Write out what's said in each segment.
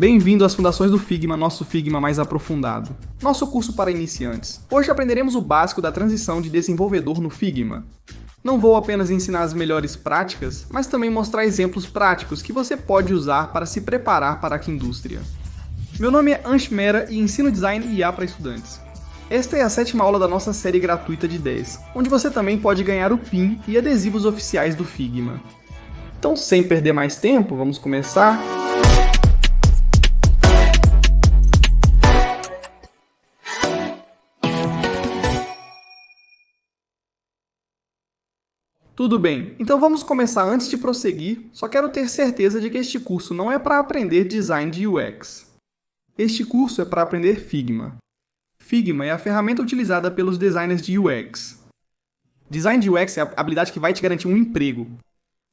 Bem-vindo às Fundações do Figma, nosso Figma mais aprofundado. Nosso curso para iniciantes. Hoje aprenderemos o básico da transição de desenvolvedor no Figma. Não vou apenas ensinar as melhores práticas, mas também mostrar exemplos práticos que você pode usar para se preparar para a indústria. Meu nome é Ansh Mehra e ensino Design e IA para estudantes. Esta é a 7ª aula da nossa série gratuita de 10, onde você também pode ganhar o PIN e adesivos oficiais do Figma. Então, sem perder mais tempo, vamos começar? Tudo bem, então vamos começar. Antes de prosseguir, só quero ter certeza de que este curso não é para aprender design de UX. Este curso é para aprender Figma. Figma é a ferramenta utilizada pelos designers de UX. Design de UX é a habilidade que vai te garantir um emprego.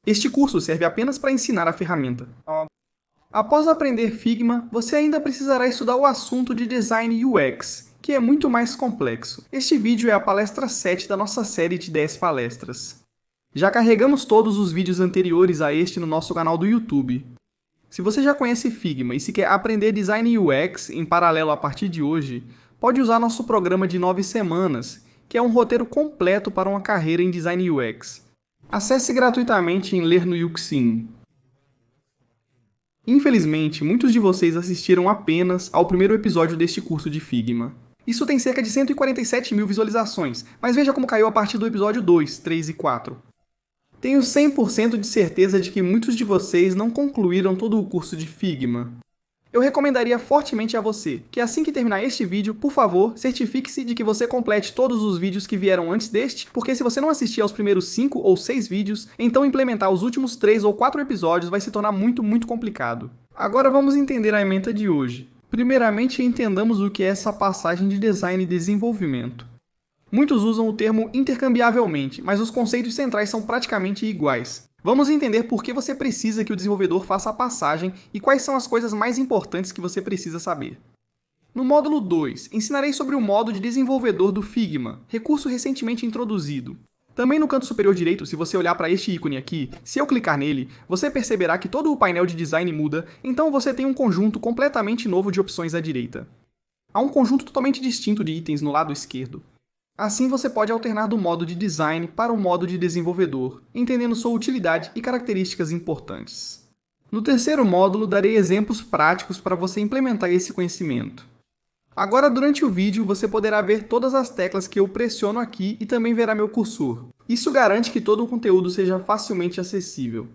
Este curso serve apenas para ensinar a ferramenta. Após aprender Figma, você ainda precisará estudar o assunto de Design UX, que é muito mais complexo. Este vídeo é a palestra 7 da nossa série de 10 palestras. Já carregamos todos os vídeos anteriores a este no nosso canal do YouTube. Se você já conhece Figma e se quer aprender Design UX em paralelo a partir de hoje, pode usar nosso programa de 9 semanas, que é um roteiro completo para uma carreira em Design UX. Acesse gratuitamente em Ler no Yuxin. Infelizmente, muitos de vocês assistiram apenas ao primeiro episódio deste curso de Figma. Isso tem cerca de 147 mil visualizações, mas veja como caiu a partir do episódio 2, 3 e 4. Tenho 100% de certeza de que muitos de vocês não concluíram todo o curso de Figma. Eu recomendaria fortemente a você que assim que terminar este vídeo, por favor, certifique-se de que você complete todos os vídeos que vieram antes deste, porque se você não assistir aos primeiros 5 ou 6 vídeos, então implementar os últimos 3 ou 4 episódios vai se tornar muito complicado. Agora vamos entender a ementa de hoje. Primeiramente, entendamos o que é essa passagem de design e desenvolvimento. Muitos usam o termo intercambiavelmente, mas os conceitos centrais são praticamente iguais. Vamos entender por que você precisa que o desenvolvedor faça a passagem e quais são as coisas mais importantes que você precisa saber. No módulo 2, ensinarei sobre o modo de desenvolvedor do Figma, recurso recentemente introduzido. Também no canto superior direito, se você olhar para este ícone aqui, se eu clicar nele, você perceberá que todo o painel de design muda, então você tem um conjunto completamente novo de opções à direita. Há um conjunto totalmente distinto de itens no lado esquerdo. Assim você pode alternar do modo de design para o modo de desenvolvedor, entendendo sua utilidade e características importantes. No terceiro módulo, darei exemplos práticos para você implementar esse conhecimento. Agora, durante o vídeo, você poderá ver todas as teclas que eu pressiono aqui e também verá meu cursor. Isso garante que todo o conteúdo seja facilmente acessível.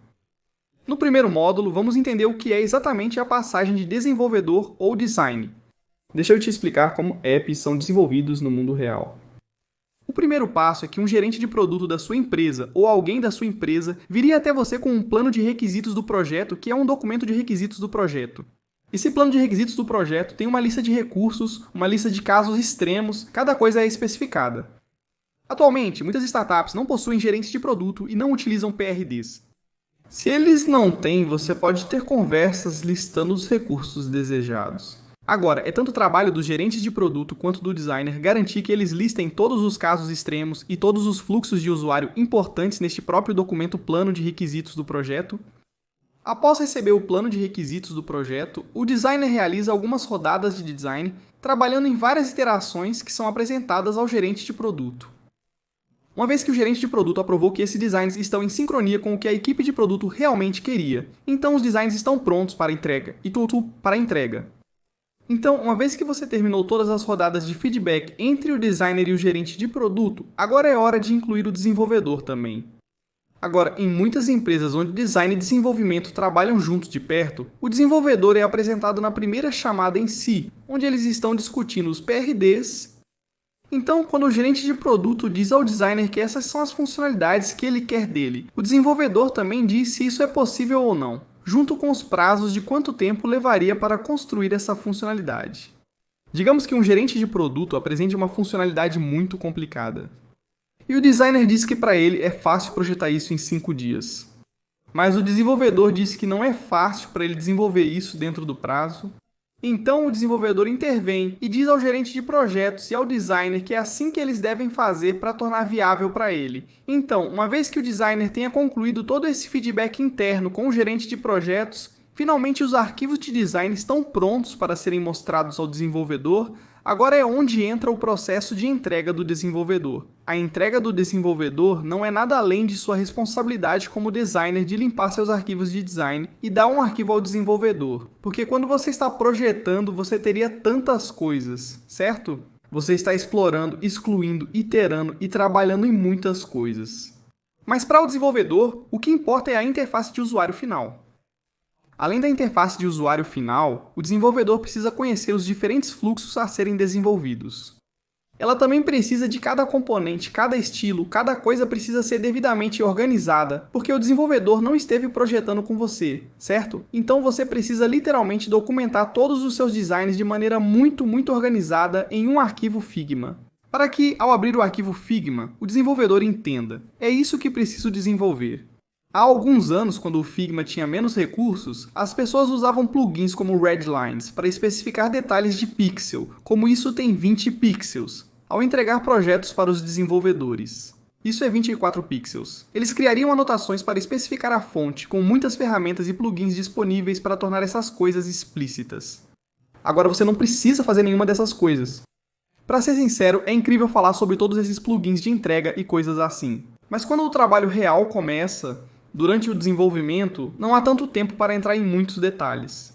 No primeiro módulo, vamos entender o que é exatamente a passagem de desenvolvedor ou design. Deixa eu te explicar como apps são desenvolvidos no mundo real. O primeiro passo é que um gerente de produto da sua empresa ou alguém da sua empresa viria até você com um plano de requisitos do projeto, que é um documento de requisitos do projeto. Esse plano de requisitos do projeto tem uma lista de recursos, uma lista de casos extremos, cada coisa é especificada. Atualmente, muitas startups não possuem gerentes de produto e não utilizam PRDs. Se eles não têm, você pode ter conversas listando os recursos desejados. Agora, é tanto trabalho dos gerentes de produto quanto do designer garantir que eles listem todos os casos extremos e todos os fluxos de usuário importantes neste próprio documento plano de requisitos do projeto. Após receber o plano de requisitos do projeto, o designer realiza algumas rodadas de design, trabalhando em várias iterações que são apresentadas ao gerente de produto. Uma vez que o gerente de produto aprovou que esses designs estão em sincronia com o que a equipe de produto realmente queria, então os designs estão prontos para entrega e tudo para entrega. Então, uma vez que você terminou todas as rodadas de feedback entre o designer e o gerente de produto, agora é hora de incluir o desenvolvedor também. Agora, em muitas empresas onde design e desenvolvimento trabalham juntos de perto, o desenvolvedor é apresentado na primeira chamada em si, onde eles estão discutindo os PRDs. Então, quando o gerente de produto diz ao designer que essas são as funcionalidades que ele quer dele, o desenvolvedor também diz se isso é possível ou não, junto com os prazos de quanto tempo levaria para construir essa funcionalidade. Digamos que um gerente de produto apresente uma funcionalidade muito complicada. E o designer diz que para ele é fácil projetar isso em 5 dias. Mas o desenvolvedor diz que não é fácil para ele desenvolver isso dentro do prazo. Então o desenvolvedor intervém e diz ao gerente de projetos e ao designer que é assim que eles devem fazer para tornar viável para ele. Então, uma vez que o designer tenha concluído todo esse feedback interno com o gerente de projetos, Finalmente, os arquivos de design estão prontos para serem mostrados ao desenvolvedor. Agora é onde entra o processo de entrega do desenvolvedor. A entrega do desenvolvedor não é nada além de sua responsabilidade como designer de limpar seus arquivos de design e dar um arquivo ao desenvolvedor. Porque quando você está projetando, você teria tantas coisas, certo? Você está explorando, excluindo, iterando e trabalhando em muitas coisas. Mas para o desenvolvedor, o que importa é a interface de usuário final. Além da interface de usuário final, o desenvolvedor precisa conhecer os diferentes fluxos a serem desenvolvidos. Ela também precisa de cada componente, cada estilo, cada coisa precisa ser devidamente organizada, porque o desenvolvedor não esteve projetando com você, certo? Então você precisa literalmente documentar todos os seus designs de maneira muito organizada em um arquivo Figma. Para que, ao abrir o arquivo Figma, o desenvolvedor entenda: é isso que preciso desenvolver. Há alguns anos, quando o Figma tinha menos recursos, as pessoas usavam plugins como Redlines para especificar detalhes de pixel, como isso tem 20 pixels, ao entregar projetos para os desenvolvedores. Isso é 24 pixels. Eles criariam anotações para especificar a fonte, com muitas ferramentas e plugins disponíveis para tornar essas coisas explícitas. Agora você não precisa fazer nenhuma dessas coisas. Para ser sincero, é incrível falar sobre todos esses plugins de entrega e coisas assim. Mas quando o trabalho real começa, durante o desenvolvimento, não há tanto tempo para entrar em muitos detalhes.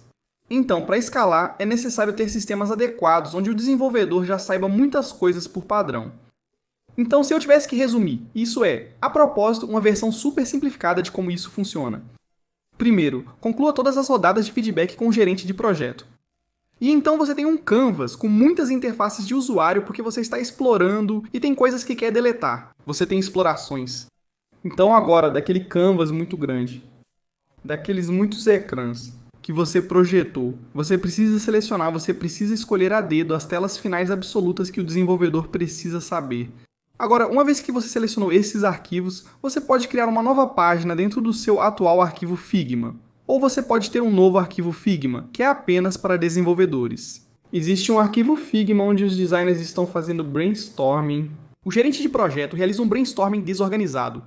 Então, para escalar, é necessário ter sistemas adequados, onde o desenvolvedor já saiba muitas coisas por padrão. Então, se eu tivesse que resumir, isso é, a propósito, uma versão super simplificada de como isso funciona. Primeiro, conclua todas as rodadas de feedback com o gerente de projeto. E então você tem um canvas com muitas interfaces de usuário porque você está explorando e tem coisas que quer deletar. Você tem explorações. Então agora, daquele canvas muito grande, daqueles muitos ecrãs que você projetou, você precisa selecionar, você precisa escolher a dedo as telas finais absolutas que o desenvolvedor precisa saber. Agora, uma vez que você selecionou esses arquivos, você pode criar uma nova página dentro do seu atual arquivo Figma. Ou você pode ter um novo arquivo Figma, que é apenas para desenvolvedores. Existe um arquivo Figma onde os designers estão fazendo brainstorming. O gerente de projeto realiza um brainstorming desorganizado.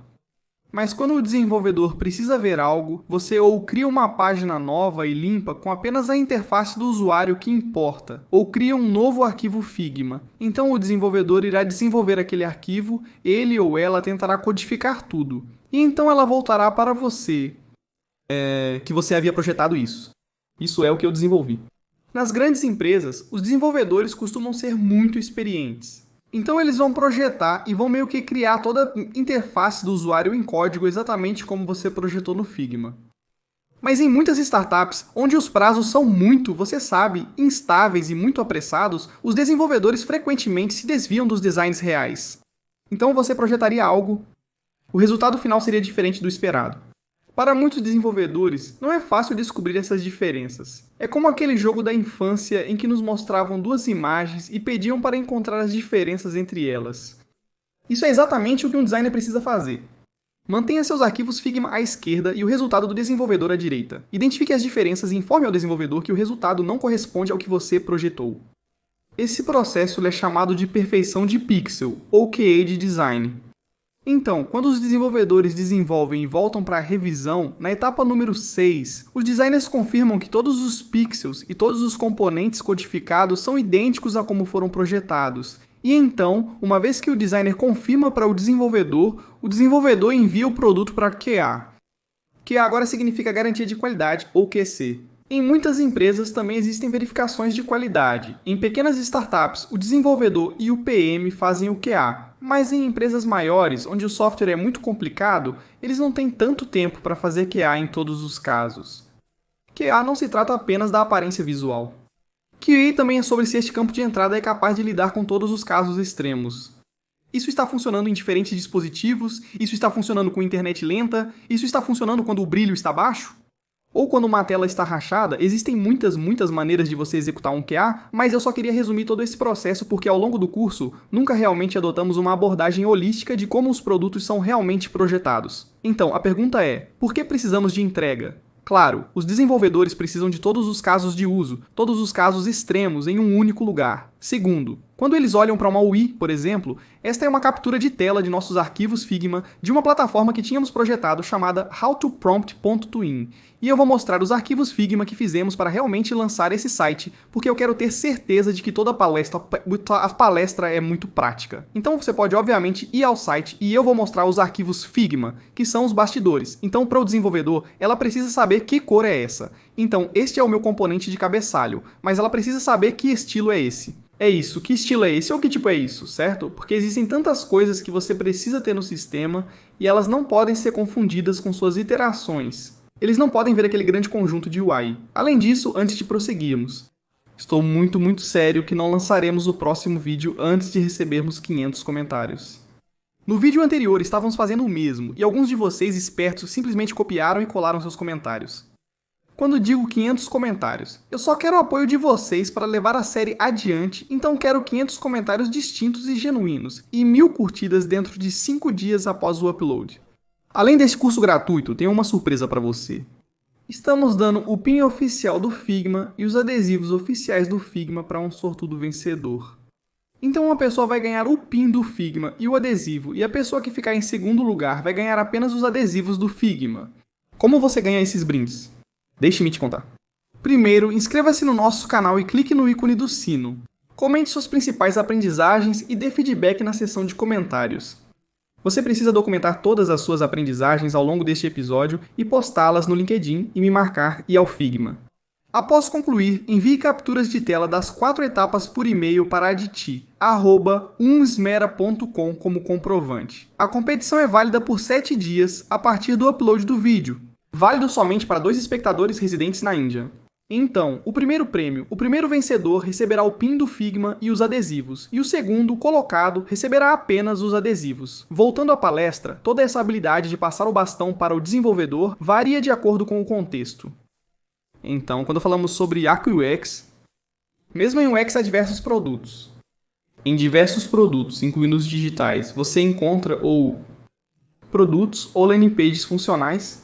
Mas quando o desenvolvedor precisa ver algo, você ou cria uma página nova e limpa com apenas a interface do usuário que importa, ou cria um novo arquivo Figma. Então o desenvolvedor irá desenvolver aquele arquivo, ele ou ela tentará codificar tudo. E então ela voltará para você, que você havia projetado isso. Isso é o que eu desenvolvi. Nas grandes empresas, os desenvolvedores costumam ser muito experientes. Então eles vão projetar e vão meio que criar toda a interface do usuário em código exatamente como você projetou no Figma. Mas em muitas startups, onde os prazos são muito, você sabe, instáveis e muito apressados, os desenvolvedores frequentemente se desviam dos designs reais. Então você projetaria algo, o resultado final seria diferente do esperado. Para muitos desenvolvedores, não é fácil descobrir essas diferenças. É como aquele jogo da infância em que nos mostravam duas imagens e pediam para encontrar as diferenças entre elas. Isso é exatamente o que um designer precisa fazer. Mantenha seus arquivos Figma à esquerda e o resultado do desenvolvedor à direita. Identifique as diferenças e informe ao desenvolvedor que o resultado não corresponde ao que você projetou. Esse processo é chamado de perfeição de pixel, ou QA de design. Então, quando os desenvolvedores desenvolvem e voltam para a revisão, na etapa número 6, os designers confirmam que todos os pixels e todos os componentes codificados são idênticos a como foram projetados. E então, uma vez que o designer confirma para o desenvolvedor envia o produto para QA. QA agora significa Garantia de Qualidade, ou QC. Em muitas empresas também existem verificações de qualidade. Em pequenas startups, o desenvolvedor e o PM fazem o QA. Mas em empresas maiores, onde o software é muito complicado, eles não têm tanto tempo para fazer QA em todos os casos. QA não se trata apenas da aparência visual. QA também é sobre se este campo de entrada é capaz de lidar com todos os casos extremos. Isso está funcionando em diferentes dispositivos, isso está funcionando com internet lenta, isso está funcionando quando o brilho está baixo? Ou quando uma tela está rachada, existem muitas maneiras de você executar um QA, mas eu só queria resumir todo esse processo porque ao longo do curso, nunca realmente adotamos uma abordagem holística de como os produtos são realmente projetados. Então, a pergunta é, por que precisamos de entrega? Claro, os desenvolvedores precisam de todos os casos de uso, todos os casos extremos em um único lugar. Segundo, quando eles olham para uma UI, por exemplo, esta é uma captura de tela de nossos arquivos Figma de uma plataforma que tínhamos projetado chamada howtoprompt.tween. E eu vou mostrar os arquivos Figma que fizemos para realmente lançar esse site, porque eu quero ter certeza de que toda a palestra é muito prática. Então você pode obviamente ir ao site e eu vou mostrar os arquivos Figma, que são os bastidores. Então para o desenvolvedor, ela precisa saber que cor é essa. Então este é o meu componente de cabeçalho, mas ela precisa saber que estilo é esse. É isso, que estilo é esse ou que tipo é isso, certo? Porque existem tantas coisas que você precisa ter no sistema e elas não podem ser confundidas com suas iterações. Eles não podem ver aquele grande conjunto de UI. Além disso, antes de prosseguirmos, estou muito sério que não lançaremos o próximo vídeo antes de recebermos 500 comentários. No vídeo anterior estávamos fazendo o mesmo e alguns de vocês espertos simplesmente copiaram e colaram seus comentários. Quando digo 500 comentários, eu só quero o apoio de vocês para levar a série adiante, então quero 500 comentários distintos e genuínos, e 1000 curtidas dentro de 5 dias após o upload. Além desse curso gratuito, tenho uma surpresa para você. Estamos dando o pin oficial do Figma e os adesivos oficiais do Figma para um sortudo vencedor. Então uma pessoa vai ganhar o pin do Figma e o adesivo, e a pessoa que ficar em segundo lugar vai ganhar apenas os adesivos do Figma. Como você ganha esses brindes? Deixe-me te contar. Primeiro, inscreva-se no nosso canal e clique no ícone do sino. Comente suas principais aprendizagens e dê feedback na seção de comentários. Você precisa documentar todas as suas aprendizagens ao longo deste episódio e postá-las no LinkedIn e me marcar e ao Figma. Após concluir, envie capturas de tela das 4 etapas por e-mail para aditi@umsmera.com como comprovante. A competição é válida por 7 dias a partir do upload do vídeo. Válido somente para 2 espectadores residentes na Índia. Então, o primeiro prêmio, o primeiro vencedor receberá o pin do Figma e os adesivos, e o segundo, colocado, receberá apenas os adesivos. Voltando à palestra, toda essa habilidade de passar o bastão para o desenvolvedor varia de acordo com o contexto. Então, quando falamos sobre AQUX, mesmo em UX há diversos produtos. Em diversos produtos, incluindo os digitais, você encontra produtos ou landing pages funcionais.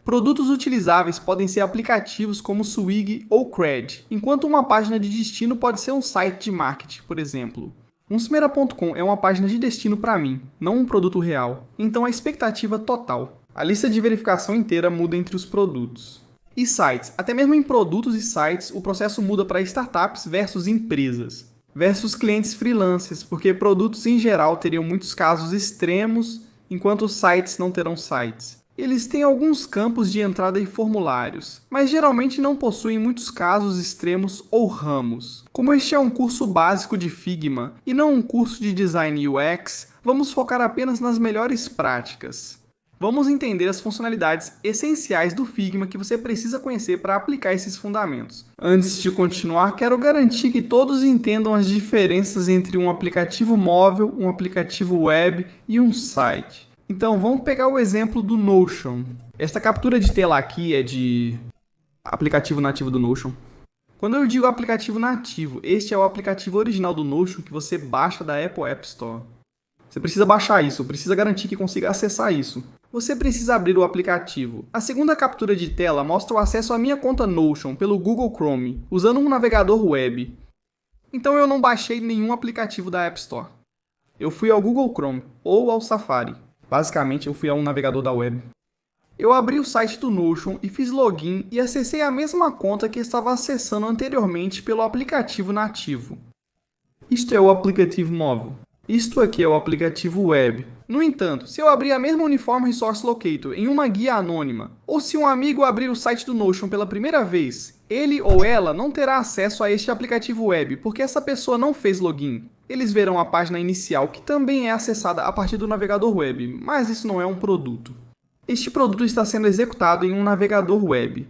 Produtos utilizáveis podem ser aplicativos como Swig ou Cred, enquanto uma página de destino pode ser um site de marketing, por exemplo. Umsmera.com é uma página de destino para mim, não um produto real, então a expectativa total. A lista de verificação inteira muda entre os produtos. E sites, até mesmo em produtos e sites, o processo muda para startups versus empresas, versus clientes freelancers, porque produtos em geral teriam muitos casos extremos, enquanto os sites não terão sites. Eles têm alguns campos de entrada e formulários, mas geralmente não possuem muitos casos extremos ou ramos. Como este é um curso básico de Figma e não um curso de Design UX, vamos focar apenas nas melhores práticas. Vamos entender as funcionalidades essenciais do Figma que você precisa conhecer para aplicar esses fundamentos. Antes de continuar, quero garantir que todos entendam as diferenças entre um aplicativo móvel, um aplicativo web e um site. Então, vamos pegar o exemplo do Notion. Esta captura de tela aqui é de aplicativo nativo do Notion. Quando eu digo aplicativo nativo, este é o aplicativo original do Notion que você baixa da Apple App Store. Você precisa baixar isso, precisa garantir que consiga acessar isso. Você precisa abrir o aplicativo. A segunda captura de tela mostra o acesso à minha conta Notion pelo Google Chrome, usando um navegador web. Então eu não baixei nenhum aplicativo da App Store. Eu fui ao Google Chrome ou ao Safari. Basicamente, eu fui a um navegador da web. Eu abri o site do Notion e fiz login e acessei a mesma conta que estava acessando anteriormente pelo aplicativo nativo. Isto é o aplicativo móvel. Isto aqui é o aplicativo web. No entanto, se eu abrir a mesma Uniform Resource Locator em uma guia anônima, ou se um amigo abrir o site do Notion pela primeira vez, ele ou ela não terá acesso a este aplicativo web, porque essa pessoa não fez login. Eles verão a página inicial, que também é acessada a partir do navegador web, mas isso não é um produto. Este produto está sendo executado em um navegador web.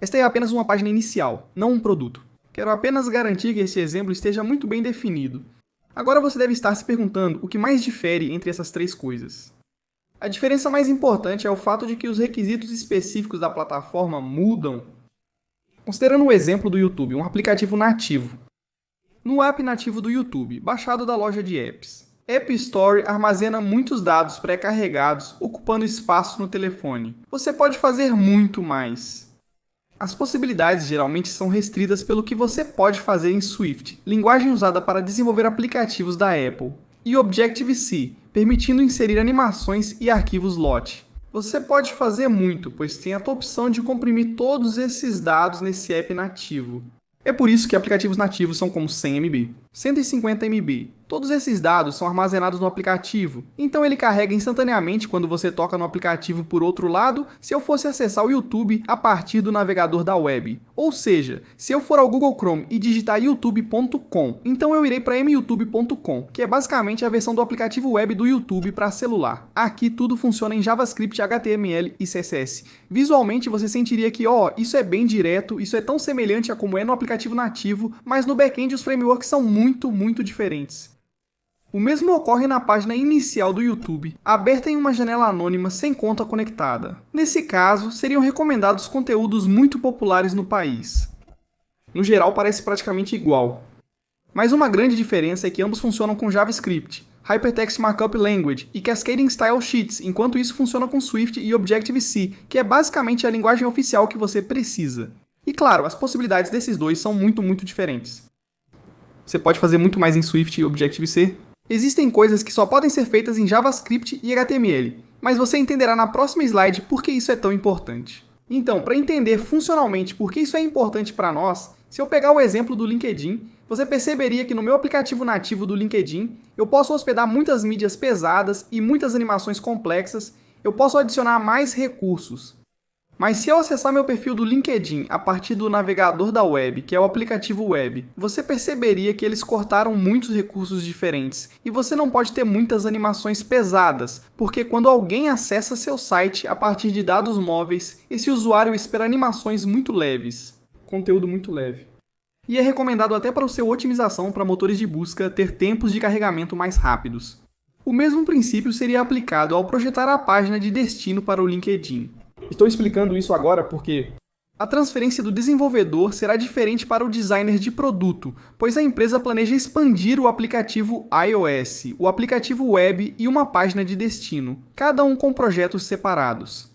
Esta é apenas uma página inicial, não um produto. Quero apenas garantir que esse exemplo esteja muito bem definido. Agora você deve estar se perguntando o que mais difere entre essas 3 coisas. A diferença mais importante é o fato de que os requisitos específicos da plataforma mudam. Considerando o exemplo do YouTube, um aplicativo nativo. No app nativo do YouTube, baixado da loja de apps, App Store armazena muitos dados pré-carregados, ocupando espaço no telefone. Você pode fazer muito mais. As possibilidades geralmente são restritas pelo que você pode fazer em Swift, linguagem usada para desenvolver aplicativos da Apple, e Objective-C, permitindo inserir animações e arquivos LOT. Você pode fazer muito, pois tem a opção de comprimir todos esses dados nesse app nativo. É por isso que aplicativos nativos são como 100 MB, 150 MB. Todos esses dados são armazenados no aplicativo, então ele carrega instantaneamente quando você toca no aplicativo por outro lado, se eu fosse acessar o YouTube a partir do navegador da web. Ou seja, se eu for ao Google Chrome e digitar youtube.com, então eu irei para myoutube.com, que é basicamente a versão do aplicativo web do YouTube para celular. Aqui tudo funciona em JavaScript, HTML e CSS. Visualmente você sentiria que, isso é bem direto, isso é tão semelhante a como é no aplicativo nativo, mas no back-end os frameworks são muito diferentes. O mesmo ocorre na página inicial do YouTube, aberta em uma janela anônima sem conta conectada. Nesse caso, seriam recomendados conteúdos muito populares no país. No geral, parece praticamente igual. Mas uma grande diferença é que ambos funcionam com JavaScript, Hypertext Markup Language e Cascading Style Sheets, enquanto isso funciona com Swift e Objective-C, que é basicamente a linguagem oficial que você precisa. E claro, as possibilidades desses dois são muito diferentes. Você pode fazer muito mais em Swift e Objective-C. Existem coisas que só podem ser feitas em JavaScript e HTML, mas você entenderá na próxima slide por que isso é tão importante. Então, para entender funcionalmente por que isso é importante para nós, se eu pegar o exemplo do LinkedIn, você perceberia que no meu aplicativo nativo do LinkedIn, eu posso hospedar muitas mídias pesadas e muitas animações complexas, eu posso adicionar mais recursos. Mas se eu acessar meu perfil do LinkedIn a partir do navegador da web, que é o aplicativo web, você perceberia que eles cortaram muitos recursos diferentes e você não pode ter muitas animações pesadas, porque quando alguém acessa seu site a partir de dados móveis, esse usuário espera animações muito leves, conteúdo muito leve. E é recomendado até para o seu otimização para motores de busca ter tempos de carregamento mais rápidos. O mesmo princípio seria aplicado ao projetar a página de destino para o LinkedIn. Estou explicando isso agora porque a transferência do desenvolvedor será diferente para o designer de produto, pois a empresa planeja expandir o aplicativo iOS, o aplicativo web e uma página de destino, cada um com projetos separados.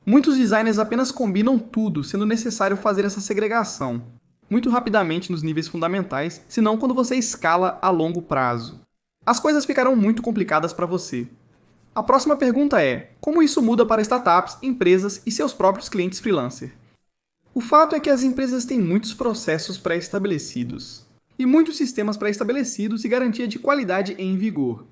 Muitos designers apenas combinam tudo, sendo necessário fazer essa segregação, muito rapidamente nos níveis fundamentais, senão quando você escala a longo prazo. As coisas ficarão muito complicadas para você. A próxima pergunta é: como isso muda para startups, empresas e seus próprios clientes freelancer? O fato é que as empresas têm muitos processos pré-estabelecidos e muitos sistemas pré-estabelecidos e garantia de qualidade em vigor.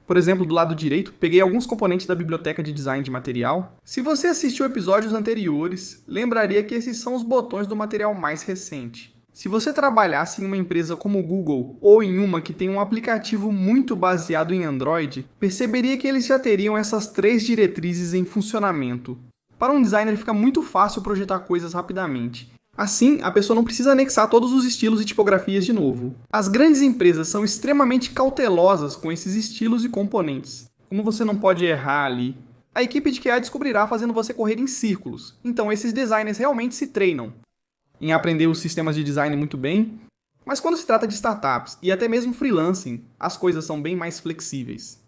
Por exemplo, do lado direito, peguei alguns componentes da biblioteca de design de material. Se você assistiu episódios anteriores, lembraria que esses são os botões do material mais recente. Se você trabalhasse em uma empresa como o Google ou em uma que tem um aplicativo muito baseado em Android, perceberia que eles já teriam essas 3 diretrizes em funcionamento. Para um designer fica muito fácil projetar coisas rapidamente. Assim, a pessoa não precisa anexar todos os estilos e tipografias de novo. As grandes empresas são extremamente cautelosas com esses estilos e componentes. Como você não pode errar ali, a equipe de QA descobrirá fazendo você correr em círculos. Então esses designers realmente se treinam em aprender os sistemas de design muito bem, mas quando se trata de startups e até mesmo freelancing, as coisas são bem mais flexíveis.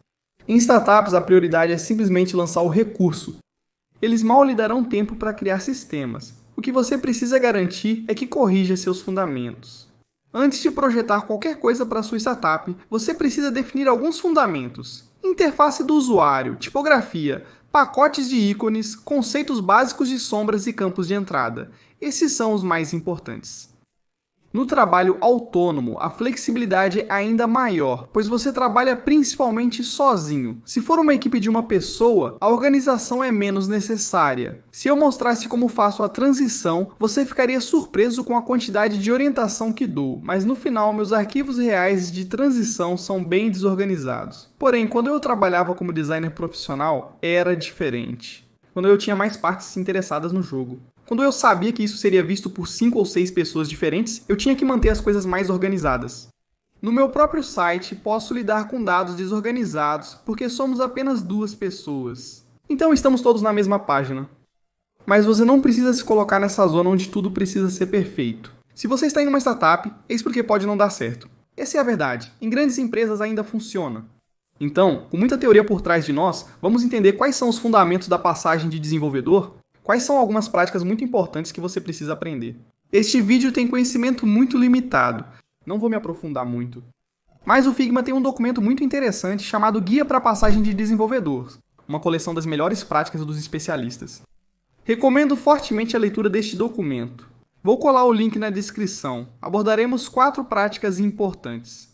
Em startups, a prioridade é simplesmente lançar o recurso. Eles mal lhe darão tempo para criar sistemas. O que você precisa garantir é que corrija seus fundamentos. Antes de projetar qualquer coisa para sua startup, você precisa definir alguns fundamentos: interface do usuário, tipografia, pacotes de ícones, conceitos básicos de sombras e campos de entrada. Esses são os mais importantes. No trabalho autônomo, a flexibilidade é ainda maior, pois você trabalha principalmente sozinho. Se for uma equipe de uma pessoa, a organização é menos necessária. Se eu mostrasse como faço a transição, você ficaria surpreso com a quantidade de orientação que dou, mas no final meus arquivos reais de transição são bem desorganizados. Porém, quando eu trabalhava como designer profissional, era diferente. Quando eu tinha mais partes interessadas no jogo. Quando eu sabia que isso seria visto por 5 ou 6 pessoas diferentes, eu tinha que manter as coisas mais organizadas. No meu próprio site, posso lidar com dados desorganizados, porque somos apenas 2 pessoas. Então estamos todos na mesma página. Mas você não precisa se colocar nessa zona onde tudo precisa ser perfeito. Se você está em uma startup, eis porque pode não dar certo. Essa é a verdade. Em grandes empresas ainda funciona. Então, com muita teoria por trás de nós, vamos entender quais são os fundamentos da passagem de desenvolvedor, Quais são algumas práticas muito importantes que você precisa aprender? Este vídeo tem conhecimento muito limitado, não vou me aprofundar muito. Mas o Figma tem um documento muito interessante chamado Guia para Passagem de Desenvolvedor, uma coleção das melhores práticas dos especialistas. Recomendo fortemente a leitura deste documento. Vou colar o link na descrição. Abordaremos 4 práticas importantes.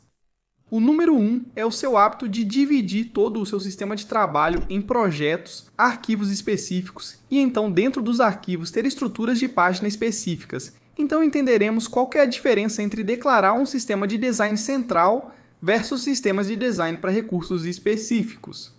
O número 1 é o seu hábito de dividir todo o seu sistema de trabalho em projetos, arquivos específicos e então dentro dos arquivos ter estruturas de página específicas. Então entenderemos qual que é a diferença entre declarar um sistema de design central versus sistemas de design para recursos específicos.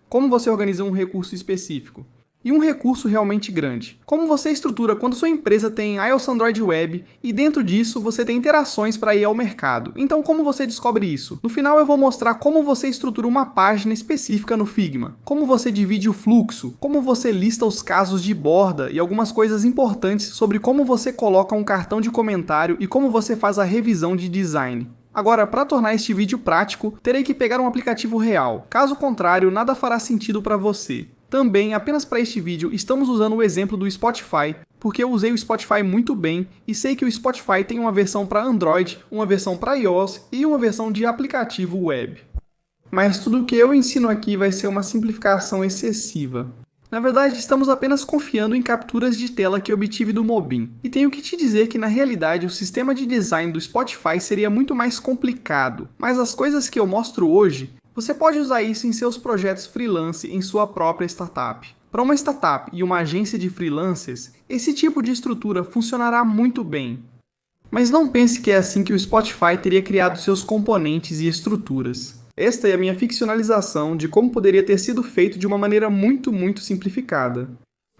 Como você organiza um recurso específico? E um recurso realmente grande. Como você estrutura quando sua empresa tem iOS Android Web e dentro disso você tem interações para ir ao mercado. Então como você descobre isso? No final eu vou mostrar como você estrutura uma página específica no Figma, como você divide o fluxo, como você lista os casos de borda e algumas coisas importantes sobre como você coloca um cartão de comentário e como você faz a revisão de design. Agora, para tornar este vídeo prático, terei que pegar um aplicativo real. Caso contrário, nada fará sentido para você. Também, apenas para este vídeo, estamos usando o exemplo do Spotify, porque eu usei o Spotify muito bem e sei que o Spotify tem uma versão para Android, uma versão para iOS e uma versão de aplicativo web. Mas tudo o que eu ensino aqui vai ser uma simplificação excessiva. Na verdade, estamos apenas confiando em capturas de tela que obtive do Mobin. E tenho que te dizer que na realidade o sistema de design do Spotify seria muito mais complicado, mas as coisas que eu mostro hoje, você pode usar isso em seus projetos freelance em sua própria startup. Para uma startup e uma agência de freelancers, esse tipo de estrutura funcionará muito bem. Mas não pense que é assim que o Spotify teria criado seus componentes e estruturas. Esta é a minha ficcionalização de como poderia ter sido feito de uma maneira muito simplificada.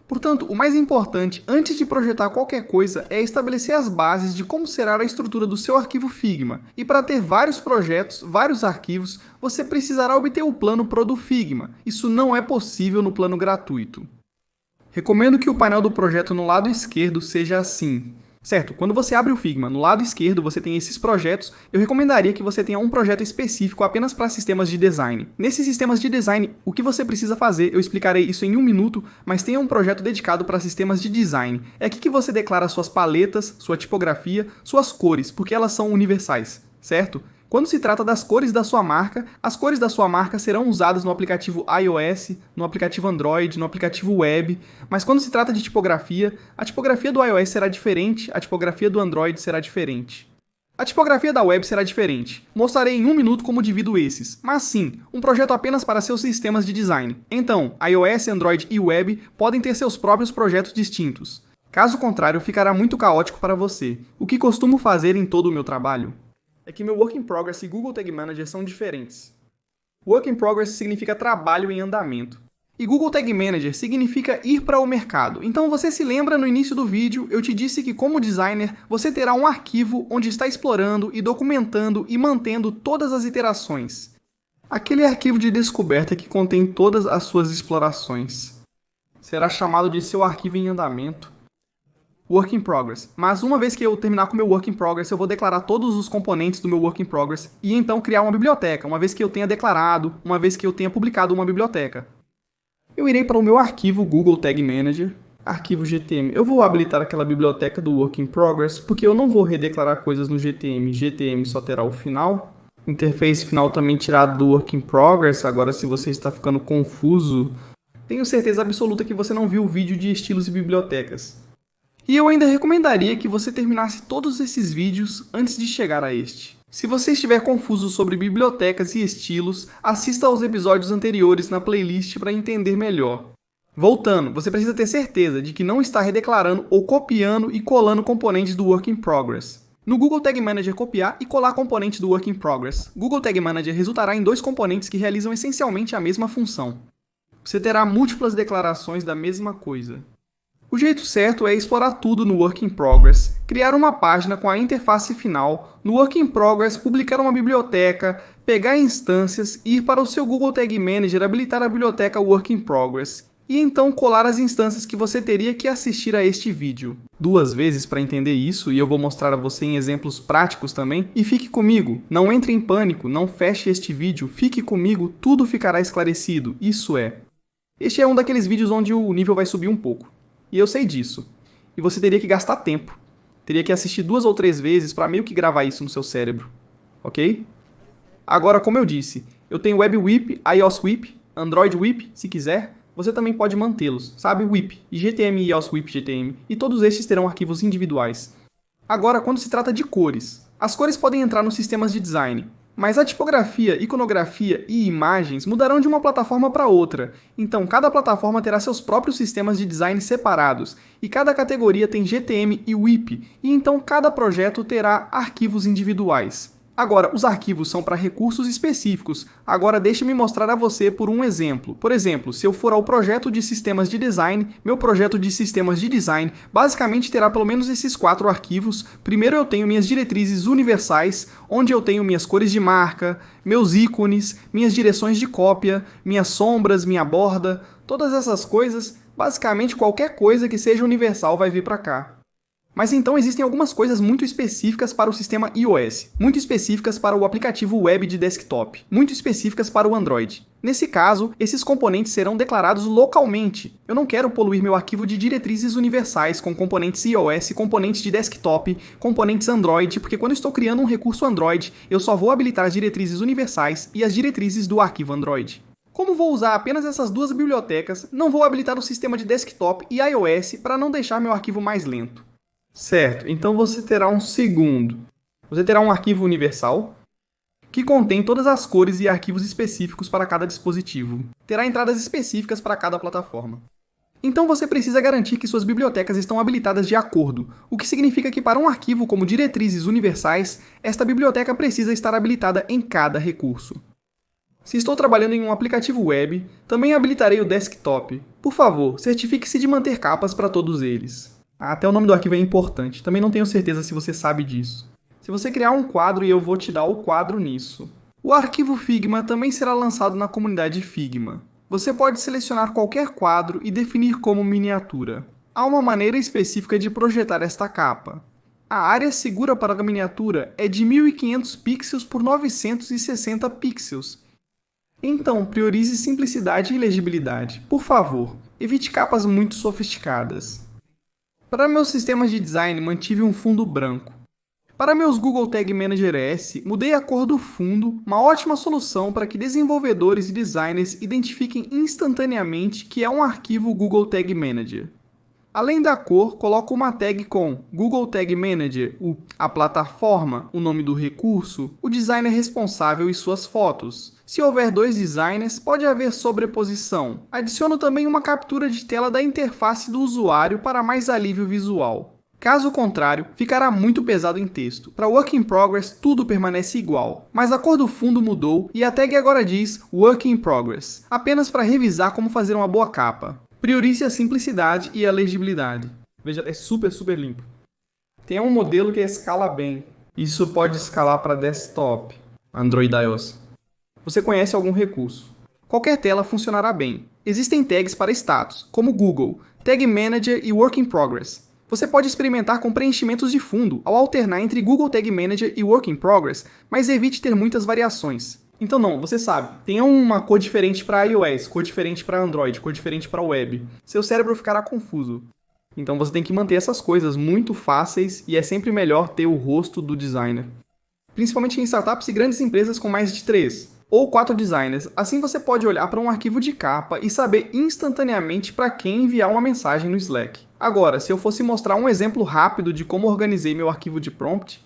Portanto, o mais importante antes de projetar qualquer coisa é estabelecer as bases de como será a estrutura do seu arquivo Figma. E para ter vários projetos, vários arquivos, você precisará obter o plano Pro do Figma. Isso não é possível no plano gratuito. Recomendo que o painel do projeto no lado esquerdo seja assim. Certo, quando você abre o Figma, no lado esquerdo você tem esses projetos, eu recomendaria que você tenha um projeto específico apenas para sistemas de design. Nesses sistemas de design, o que você precisa fazer, eu explicarei isso em 1 minuto, mas tenha um projeto dedicado para sistemas de design. É aqui que você declara suas paletas, sua tipografia, suas cores, porque elas são universais, certo? Quando se trata das cores da sua marca, as cores da sua marca serão usadas no aplicativo iOS, no aplicativo Android, no aplicativo web, mas quando se trata de tipografia, a tipografia do iOS será diferente, a tipografia do Android será diferente. A tipografia da web será diferente. Mostrarei em 1 minuto como divido esses, mas sim, um projeto apenas para seus sistemas de design. Então, iOS, Android e web podem ter seus próprios projetos distintos. Caso contrário, ficará muito caótico para você. O que costumo fazer em todo o meu trabalho é que meu Work in Progress e Google Tag Manager são diferentes. Work in Progress significa trabalho em andamento. E Google Tag Manager significa ir para o mercado. Então você se lembra no início do vídeo, eu te disse que como designer, você terá um arquivo onde está explorando e documentando e mantendo todas as iterações. Aquele arquivo de descoberta que contém todas as suas explorações. Será chamado de seu arquivo em andamento. Work in Progress. Mas uma vez que eu terminar com o meu Work in Progress, eu vou declarar todos os componentes do meu Work in Progress e então criar uma biblioteca, uma vez que eu tenha declarado, uma vez que eu tenha publicado uma biblioteca. Eu irei para o meu arquivo Google Tag Manager, arquivo GTM. Eu vou habilitar aquela biblioteca do Work in Progress, porque eu não vou redeclarar coisas no GTM. GTM só terá o final. Interface final também tirado do Work in Progress. Agora, se você está ficando confuso, tenho certeza absoluta que você não viu o vídeo de estilos e bibliotecas. E eu ainda recomendaria que você terminasse todos esses vídeos antes de chegar a este. Se você estiver confuso sobre bibliotecas e estilos, assista aos episódios anteriores na playlist para entender melhor. Voltando, você precisa ter certeza de que não está redeclarando ou copiando e colando componentes do Work in Progress. No Google Tag Manager, copiar e colar componentes do Work in Progress. Google Tag Manager resultará em 2 componentes que realizam essencialmente a mesma função. Você terá múltiplas declarações da mesma coisa. O jeito certo é explorar tudo no Work in Progress, criar uma página com a interface final, no Work in Progress publicar uma biblioteca, pegar instâncias, ir para o seu Google Tag Manager, habilitar a biblioteca Work in Progress, e então colar as instâncias que você teria que assistir a este vídeo. 2 vezes para entender isso, e eu vou mostrar a você em exemplos práticos também, e fique comigo, não entre em pânico, não feche este vídeo, fique comigo, tudo ficará esclarecido, isso é. Este é um daqueles vídeos onde o nível vai subir um pouco. e eu sei disso. E você teria que gastar tempo. Teria que assistir 2 ou 3 vezes para meio que gravar isso no seu cérebro, ok? Agora, como eu disse, eu tenho Web WIP, iOS WIP, Android WIP, se quiser, você também pode mantê-los, sabe? WIP, GTM e iOS WIP GTM, e todos estes terão arquivos individuais. Agora, quando se trata de cores, as cores podem entrar nos sistemas de design, mas a tipografia, iconografia e imagens mudarão de uma plataforma para outra, então cada plataforma terá seus próprios sistemas de design separados, e cada categoria tem GTM e WIP, e então cada projeto terá arquivos individuais. Agora, os arquivos são para recursos específicos. Agora deixe-me mostrar a você por um exemplo. Por exemplo, se eu for ao projeto de sistemas de design, meu projeto de sistemas de design basicamente terá pelo menos esses 4 arquivos. Primeiro eu tenho minhas diretrizes universais, onde eu tenho minhas cores de marca, meus ícones, minhas direções de cópia, minhas sombras, minha borda, todas essas coisas, basicamente qualquer coisa que seja universal vai vir para cá. Mas então existem algumas coisas muito específicas para o sistema iOS, muito específicas para o aplicativo web de desktop, muito específicas para o Android. Nesse caso, esses componentes serão declarados localmente. Eu não quero poluir meu arquivo de diretrizes universais com componentes iOS, componentes de desktop, componentes Android, porque quando estou criando um recurso Android, eu só vou habilitar as diretrizes universais e as diretrizes do arquivo Android. Como vou usar apenas essas 2 bibliotecas, não vou habilitar o sistema de desktop e iOS para não deixar meu arquivo mais lento. Certo, então você terá um segundo. Você terá um arquivo universal, que contém todas as cores e arquivos específicos para cada dispositivo. Terá entradas específicas para cada plataforma. Então você precisa garantir que suas bibliotecas estão habilitadas de acordo, o que significa que para um arquivo como diretrizes universais, esta biblioteca precisa estar habilitada em cada recurso. Se estou trabalhando em um aplicativo web, também habilitarei o desktop. Por favor, certifique-se de manter capas para todos eles. Até o nome do arquivo é importante, também não tenho certeza se você sabe disso. Se você criar um quadro e eu vou te dar o quadro nisso. O arquivo Figma também será lançado na comunidade Figma. Você pode selecionar qualquer quadro e definir como miniatura. Há uma maneira específica de projetar esta capa. A área segura para a miniatura é de 1500 pixels por 960 pixels. Então, priorize simplicidade e legibilidade. Por favor, evite capas muito sofisticadas. Para meus sistemas de design, mantive um fundo branco. Para meus Google Tag Manager S, mudei a cor do fundo, uma ótima solução para que desenvolvedores e designers identifiquem instantaneamente que é um arquivo Google Tag Manager. Além da cor, coloco uma tag com Google Tag Manager, a plataforma, o nome do recurso, o designer responsável e suas fotos. Se houver 2 designers, pode haver sobreposição. Adiciono também uma captura de tela da interface do usuário para mais alívio visual. Caso contrário, ficará muito pesado em texto. Para Work in Progress, tudo permanece igual, mas a cor do fundo mudou e a tag agora diz Work in Progress, apenas para revisar como fazer uma boa capa. Priorize a simplicidade e a legibilidade. Veja, é super limpo. Tem um modelo que escala bem. Isso pode escalar para desktop, Android e iOS. Você conhece algum recurso. Qualquer tela funcionará bem. Existem tags para status, como Google, Tag Manager e Work in Progress. Você pode experimentar com preenchimentos de fundo ao alternar entre Google Tag Manager e Work in Progress, mas evite ter muitas variações. Então não, você sabe, tenha uma cor diferente para iOS, cor diferente para Android, cor diferente para web. Seu cérebro ficará confuso. Então você tem que manter essas coisas muito fáceis e é sempre melhor ter o rosto do designer. Principalmente em startups e grandes empresas com mais de 3 ou 4 designers. Assim você pode olhar para um arquivo de capa e saber instantaneamente para quem enviar uma mensagem no Slack. Agora, se eu fosse mostrar um exemplo rápido de como organizei meu arquivo de prompt,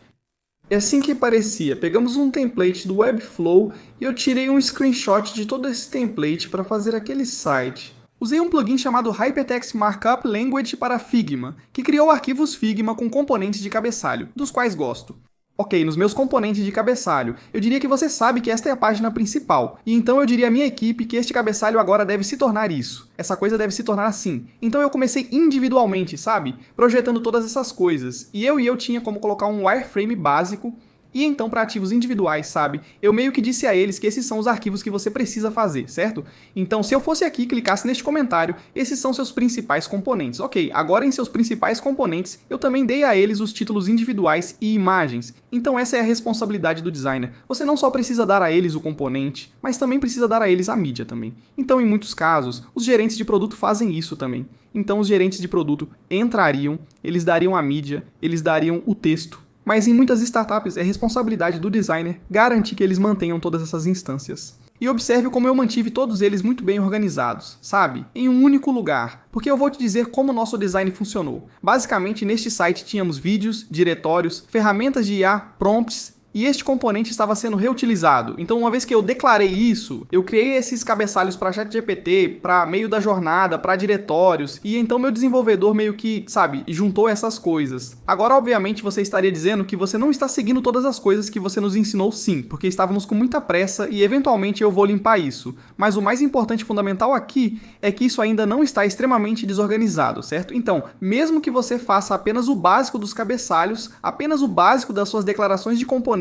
é assim que parecia. Pegamos um template do Webflow e eu tirei um screenshot de todo esse template para fazer aquele site. Usei um plugin chamado Hypertext Markup Language para Figma, que criou arquivos Figma com componentes de cabeçalho, dos quais gosto. Ok, nos meus componentes de cabeçalho, eu diria que você sabe que esta é a página principal, e então eu diria à minha equipe que este cabeçalho agora deve se tornar isso. Essa coisa deve se tornar assim. Então eu comecei individualmente, sabe? Projetando todas essas coisas. E eu tinha como colocar um wireframe básico, e então para ativos individuais, sabe? Eu meio que disse a eles que esses são os arquivos que você precisa fazer, certo? Então se eu fosse aqui e clicasse neste comentário, esses são seus principais componentes. Ok, agora em seus principais componentes, eu também dei a eles os títulos individuais e imagens. Então essa é a responsabilidade do designer. Você não só precisa dar a eles o componente, mas também precisa dar a eles a mídia também. Então em muitos casos, os gerentes de produto fazem isso também. Então os gerentes de produto entrariam, eles dariam a mídia, eles dariam o texto. Mas em muitas startups é responsabilidade do designer garantir que eles mantenham todas essas instâncias. E observe como eu mantive todos eles muito bem organizados, sabe? Em um único lugar. Porque eu vou te dizer como o nosso design funcionou. Basicamente, neste site tínhamos vídeos, diretórios, ferramentas de IA, prompts, e este componente estava sendo reutilizado. Então, uma vez que eu declarei isso, eu criei esses cabeçalhos para ChatGPT, para meio da jornada, para diretórios, e então meu desenvolvedor meio que, sabe, juntou essas coisas. Agora, obviamente, você estaria dizendo que você não está seguindo todas as coisas que você nos ensinou, sim, porque estávamos com muita pressa e eventualmente eu vou limpar isso. Mas o mais importante e fundamental aqui é que isso ainda não está extremamente desorganizado, certo? Então, mesmo que você faça apenas o básico dos cabeçalhos, apenas o básico das suas declarações de componentes,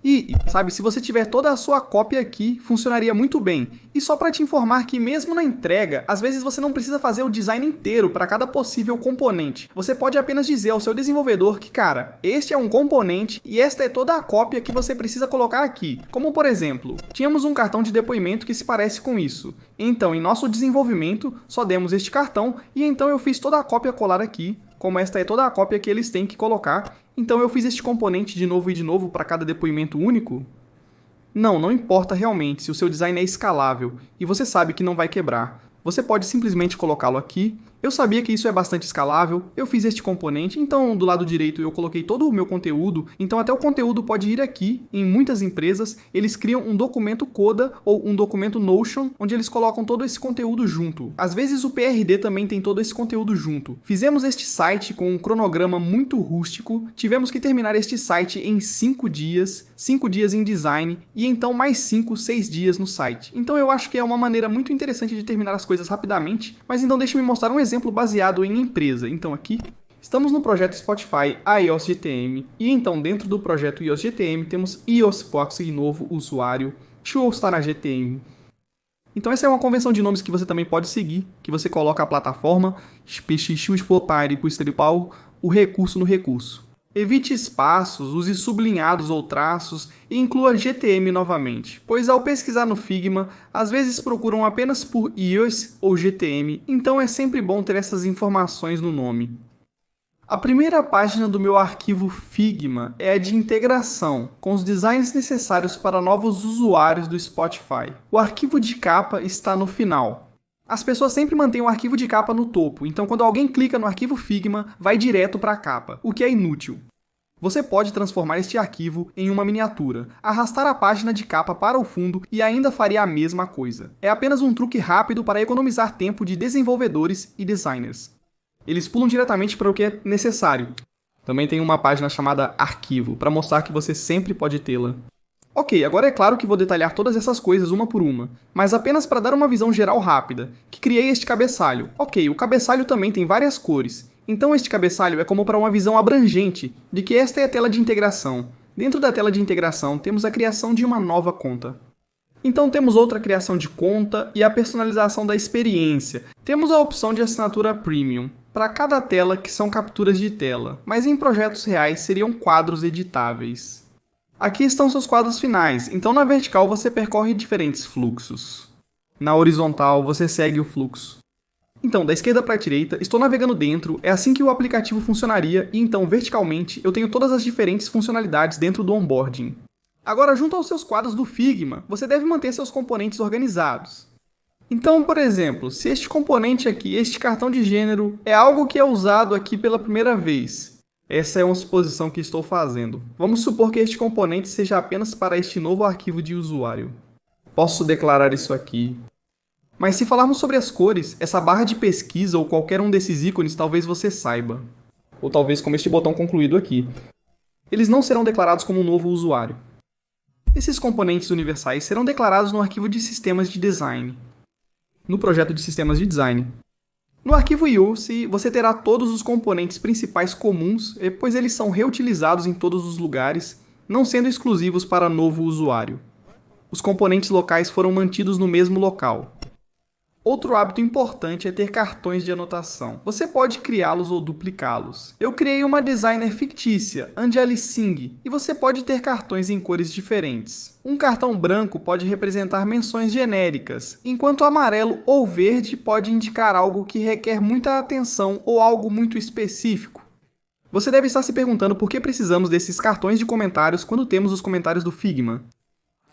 e, sabe, se você tiver toda a sua cópia aqui, funcionaria muito bem. E só para te informar que mesmo na entrega, às vezes você não precisa fazer o design inteiro para cada possível componente. Você pode apenas dizer ao seu desenvolvedor que, cara, este é um componente e esta é toda a cópia que você precisa colocar aqui. Como, por exemplo, tínhamos um cartão de depoimento que se parece com isso. Então, em nosso desenvolvimento, só demos este cartão e então eu fiz toda a cópia colar aqui. Como esta é toda a cópia que eles têm que colocar, então eu fiz este componente de novo e de novo para cada depoimento único? Não importa realmente se o seu design é escalável e você sabe que não vai quebrar. Você pode simplesmente colocá-lo aqui. Eu sabia que isso é bastante escalável, eu fiz este componente, então do lado direito eu coloquei todo o meu conteúdo, então até o conteúdo pode ir aqui. Em muitas empresas, eles criam um documento Coda ou um documento Notion, onde eles colocam todo esse conteúdo junto. Às vezes o PRD também tem todo esse conteúdo junto. Fizemos este site com um cronograma muito rústico, tivemos que terminar este site em 5 dias, 5 dias em design, e então mais 5, 6 dias no site. Então eu acho que é uma maneira muito interessante de terminar as coisas rapidamente, mas então deixe-me mostrar um exemplo baseado em empresa. Então aqui, estamos no projeto Spotify iOS GTM, e então dentro do projeto iOS GTM temos iOS Proxy novo usuário, show está na GTM. Então essa é uma convenção de nomes que você também pode seguir, que você coloca a plataforma, o recurso no recurso. Evite espaços, use sublinhados ou traços e inclua GTM novamente, pois ao pesquisar no Figma, às vezes procuram apenas por iOS ou GTM, então é sempre bom ter essas informações no nome. A primeira página do meu arquivo Figma é a de integração, com os designs necessários para novos usuários do Spotify. O arquivo de capa está no final. As pessoas sempre mantêm o arquivo de capa no topo, então quando alguém clica no arquivo Figma, vai direto para a capa, o que é inútil. Você pode transformar este arquivo em uma miniatura, arrastar a página de capa para o fundo e ainda faria a mesma coisa. É apenas um truque rápido para economizar tempo de desenvolvedores e designers. Eles pulam diretamente para o que é necessário. Também tem uma página chamada Arquivo, para mostrar que você sempre pode tê-la. Ok, agora é claro que vou detalhar todas essas coisas uma por uma, mas apenas para dar uma visão geral rápida, que criei este cabeçalho. Ok, o cabeçalho também tem várias cores, então este cabeçalho é como para uma visão abrangente de que esta é a tela de integração. Dentro da tela de integração temos a criação de uma nova conta. Então temos outra criação de conta e a personalização da experiência. Temos a opção de assinatura Premium para cada tela, que são capturas de tela, mas em projetos reais seriam quadros editáveis. Aqui estão seus quadros finais, então na vertical você percorre diferentes fluxos. Na horizontal você segue o fluxo. Então, da esquerda para a direita, estou navegando dentro, é assim que o aplicativo funcionaria, e então verticalmente eu tenho todas as diferentes funcionalidades dentro do onboarding. Agora, junto aos seus quadros do Figma, você deve manter seus componentes organizados. Então, por exemplo, se este componente aqui, este cartão de gênero, é algo que é usado aqui pela primeira vez. Essa é uma suposição que estou fazendo. Vamos supor que este componente seja apenas para este novo arquivo de usuário. Posso declarar isso aqui. Mas se falarmos sobre as cores, essa barra de pesquisa ou qualquer um desses ícones talvez você saiba. Ou talvez como este botão concluído aqui. Eles não serão declarados como um novo usuário. Esses componentes universais serão declarados no arquivo de sistemas de design. No projeto de sistemas de design. No arquivo IOC, você terá todos os componentes principais comuns, pois eles são reutilizados em todos os lugares, não sendo exclusivos para novo usuário. Os componentes locais foram mantidos no mesmo local. Outro hábito importante é ter cartões de anotação. Você pode criá-los ou duplicá-los. Eu criei uma designer fictícia, Anjali Singh, e você pode ter cartões em cores diferentes. Um cartão branco pode representar menções genéricas, enquanto o amarelo ou verde pode indicar algo que requer muita atenção ou algo muito específico. Você deve estar se perguntando por que precisamos desses cartões de comentários quando temos os comentários do Figma.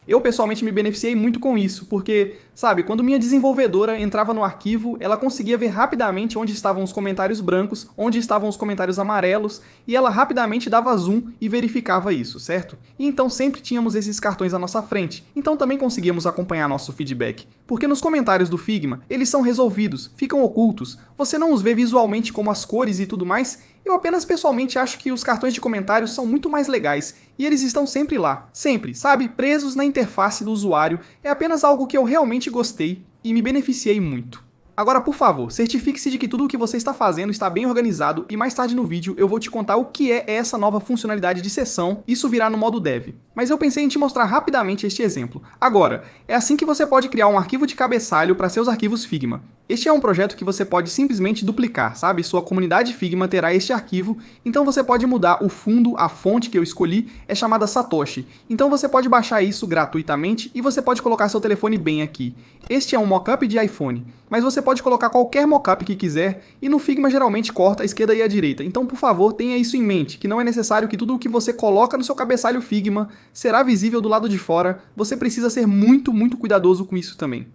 Eu, pessoalmente, me beneficiei muito com isso, porque, sabe, quando minha desenvolvedora entrava no arquivo, ela conseguia ver rapidamente onde estavam os comentários brancos, onde estavam os comentários amarelos, e ela rapidamente dava zoom e verificava isso, certo? E então sempre tínhamos esses cartões à nossa frente, então também conseguíamos acompanhar nosso feedback. Porque nos comentários do Figma, eles são resolvidos, ficam ocultos, você não os vê visualmente como as cores e tudo mais. Eu apenas pessoalmente acho que os cartões de comentários são muito mais legais, e eles estão sempre lá, sempre, sabe, presos na interface do usuário. É apenas algo que eu realmente gostei e me beneficiei muito. Agora, por favor, certifique-se de que tudo o que você está fazendo está bem organizado e mais tarde no vídeo eu vou te contar o que é essa nova funcionalidade de sessão, isso virá no modo dev. Mas eu pensei em te mostrar rapidamente este exemplo. Agora, é assim que você pode criar um arquivo de cabeçalho para seus arquivos Figma. Este é um projeto que você pode simplesmente duplicar, sabe? Sua comunidade Figma terá este arquivo, então você pode mudar o fundo, a fonte que eu escolhi é chamada Satoshi. Então você pode baixar isso gratuitamente e você pode colocar seu telefone bem aqui. Este é um mockup de iPhone, mas você pode colocar qualquer mockup que quiser e no Figma geralmente corta a esquerda e a direita. Então, por favor, tenha isso em mente, que não é necessário que tudo o que você coloca no seu cabeçalho Figma será visível do lado de fora. Você precisa ser muito cuidadoso com isso também.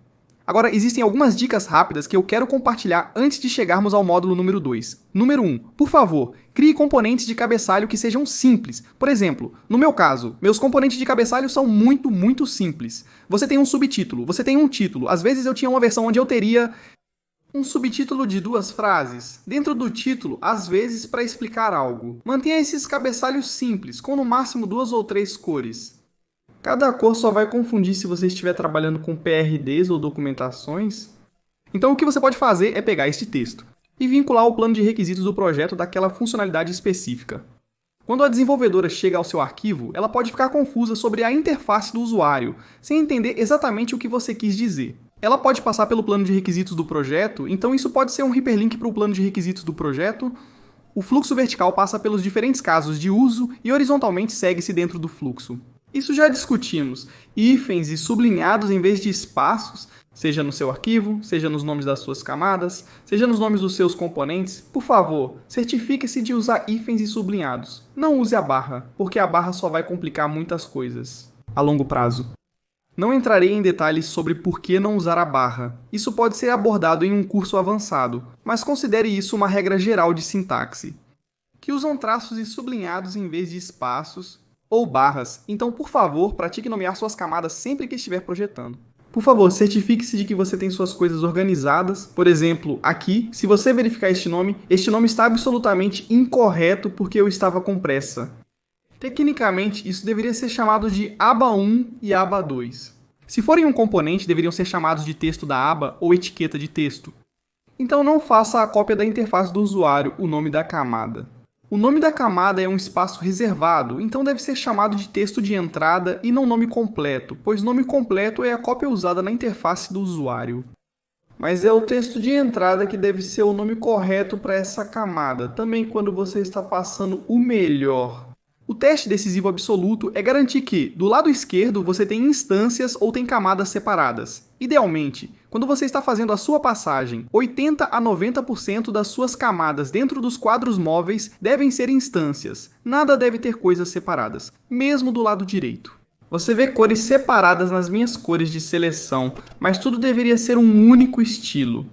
Agora, existem algumas dicas rápidas que eu quero compartilhar antes de chegarmos ao módulo número 2. Número 1. Por favor, crie componentes de cabeçalho que sejam simples. Por exemplo, no meu caso, meus componentes de cabeçalho são muito simples. Você tem um subtítulo, você tem um título. Às vezes eu tinha uma versão onde eu teria um subtítulo de 2 frases. Dentro do título, às vezes para explicar algo. Mantenha esses cabeçalhos simples, com no máximo 2 ou 3 cores. Cada cor só vai confundir se você estiver trabalhando com PRDs ou documentações. Então o que você pode fazer é pegar este texto e vincular o plano de requisitos do projeto daquela funcionalidade específica. Quando a desenvolvedora chega ao seu arquivo, ela pode ficar confusa sobre a interface do usuário, sem entender exatamente o que você quis dizer. Ela pode passar pelo plano de requisitos do projeto, então isso pode ser um hiperlink para o plano de requisitos do projeto. O fluxo vertical passa pelos diferentes casos de uso e horizontalmente segue-se dentro do fluxo. Isso já discutimos. Hífens e sublinhados em vez de espaços, seja no seu arquivo, seja nos nomes das suas camadas, seja nos nomes dos seus componentes. Por favor, certifique-se de usar hífens e sublinhados. Não use a barra, porque a barra só vai complicar muitas coisas a longo prazo. Não entrarei em detalhes sobre por que não usar a barra. Isso pode ser abordado em um curso avançado, mas considere isso uma regra geral de sintaxe, que usam traços e sublinhados em vez de espaços ou barras. Então, por favor, pratique nomear suas camadas sempre que estiver projetando. Por favor, certifique-se de que você tem suas coisas organizadas. Por exemplo, aqui, se você verificar este nome está absolutamente incorreto porque eu estava com pressa. Tecnicamente, isso deveria ser chamado de aba 1 e aba 2. Se forem um componente, deveriam ser chamados de texto da aba ou etiqueta de texto. Então não faça a cópia da interface do usuário, o nome da camada. O nome da camada é um espaço reservado, então deve ser chamado de texto de entrada e não nome completo, pois nome completo é a cópia usada na interface do usuário. Mas é o texto de entrada que deve ser o nome correto para essa camada, também quando você está passando o melhor. O teste decisivo absoluto é garantir que, do lado esquerdo, você tem instâncias ou tem camadas separadas. Idealmente, quando você está fazendo a sua passagem, 80 a 90% das suas camadas dentro dos quadros móveis devem ser instâncias. Nada deve ter coisas separadas, mesmo do lado direito. Você vê cores separadas nas minhas cores de seleção, mas tudo deveria ser um único estilo.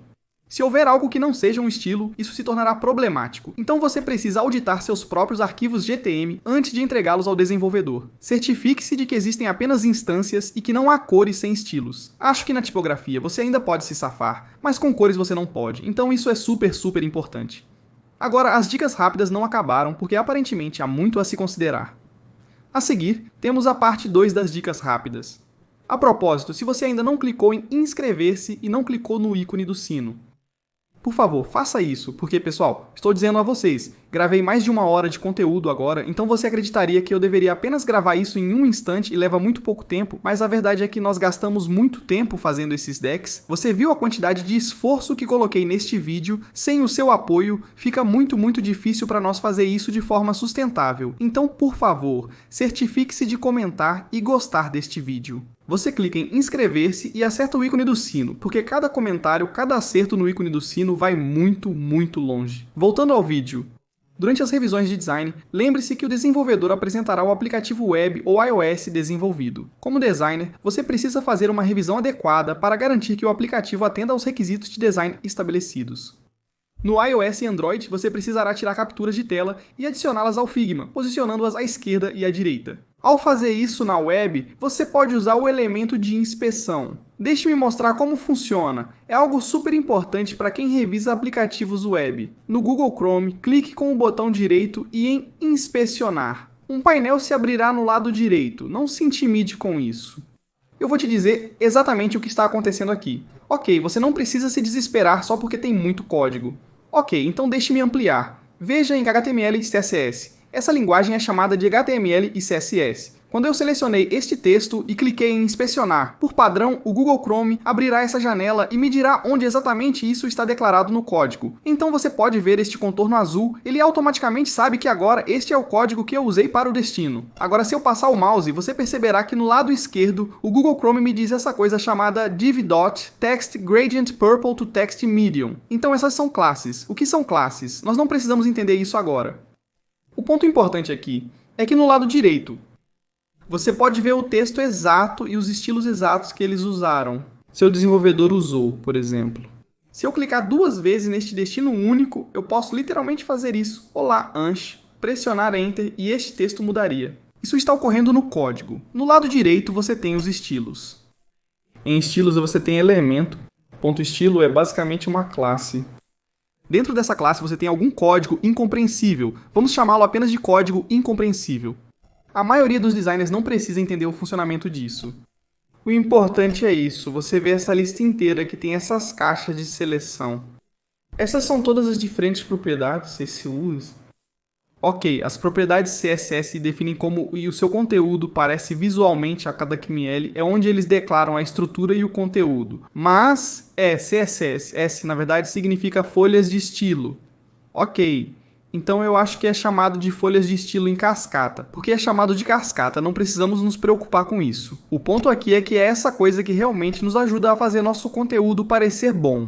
Se houver algo que não seja um estilo, isso se tornará problemático. Então você precisa auditar seus próprios arquivos GTM antes de entregá-los ao desenvolvedor. Certifique-se de que existem apenas instâncias e que não há cores sem estilos. Acho que na tipografia você ainda pode se safar, mas com cores você não pode, então isso é super importante. Agora, as dicas rápidas não acabaram porque aparentemente há muito a se considerar. A seguir, temos a parte 2 das dicas rápidas. A propósito, se você ainda não clicou em inscrever-se e não clicou no ícone do sino, por favor, faça isso, porque, pessoal, estou dizendo a vocês, Gravei mais de 1 hora de conteúdo agora, então você acreditaria que eu deveria apenas gravar isso em um instante e leva muito pouco tempo, mas a verdade é que nós gastamos muito tempo fazendo esses decks. Você viu a quantidade de esforço que coloquei neste vídeo? Sem o seu apoio, fica muito difícil para nós fazer isso de forma sustentável. Então, por favor, certifique-se de comentar e gostar deste vídeo. Você clica em inscrever-se e acerta o ícone do sino, porque cada comentário, cada acerto no ícone do sino vai muito longe. Voltando ao vídeo. Durante as revisões de design, lembre-se que o desenvolvedor apresentará o aplicativo web ou iOS desenvolvido. Como designer, você precisa fazer uma revisão adequada para garantir que o aplicativo atenda aos requisitos de design estabelecidos. No iOS e Android, você precisará tirar capturas de tela e adicioná-las ao Figma, posicionando-as à esquerda e à direita. Ao fazer isso na web, você pode usar o elemento de inspeção. Deixe-me mostrar como funciona. É algo super importante para quem revisa aplicativos web. No Google Chrome, clique com o botão direito e em Inspecionar. Um painel se abrirá no lado direito. Não se intimide com isso. Eu vou te dizer exatamente o que está acontecendo aqui. Ok, você não precisa se desesperar só porque tem muito código. Ok, então deixe-me ampliar. Veja em HTML e CSS. Essa linguagem é chamada de HTML e CSS. Quando eu selecionei este texto e cliquei em inspecionar, por padrão, o Google Chrome abrirá essa janela e me dirá onde exatamente isso está declarado no código. Então você pode ver este contorno azul, ele automaticamente sabe que agora este é o código que eu usei para o destino. Agora, se eu passar o mouse, você perceberá que no lado esquerdo, o Google Chrome me diz essa coisa chamada div.dot text gradient purple to text medium. Então essas são classes. O que são classes? Nós não precisamos entender isso agora. O ponto importante aqui é que no lado direito, você pode ver o texto exato e os estilos exatos que eles usaram. Seu desenvolvedor usou, por exemplo. Se eu clicar 2 vezes neste destino único, eu posso literalmente fazer isso. Olá, Anche, pressionar Enter e este texto mudaria. Isso está ocorrendo no código. No lado direito você tem os estilos. Em estilos você tem elemento. Ponto estilo é basicamente uma classe. Dentro dessa classe você tem algum código incompreensível. Vamos chamá-lo apenas de código incompreensível. A maioria dos designers não precisa entender o funcionamento disso. O importante é isso, você vê essa lista inteira que tem essas caixas de seleção. Essas são todas as diferentes propriedades, esse uso. Ok, as propriedades CSS definem como o seu conteúdo parece visualmente a cada HTML, é onde eles declaram a estrutura e o conteúdo. Mas, CSS, na verdade, significa folhas de estilo. Ok. Então eu acho que é chamado de folhas de estilo em cascata. Porque é chamado de cascata, não precisamos nos preocupar com isso. O ponto aqui é que é essa coisa que realmente nos ajuda a fazer nosso conteúdo parecer bom.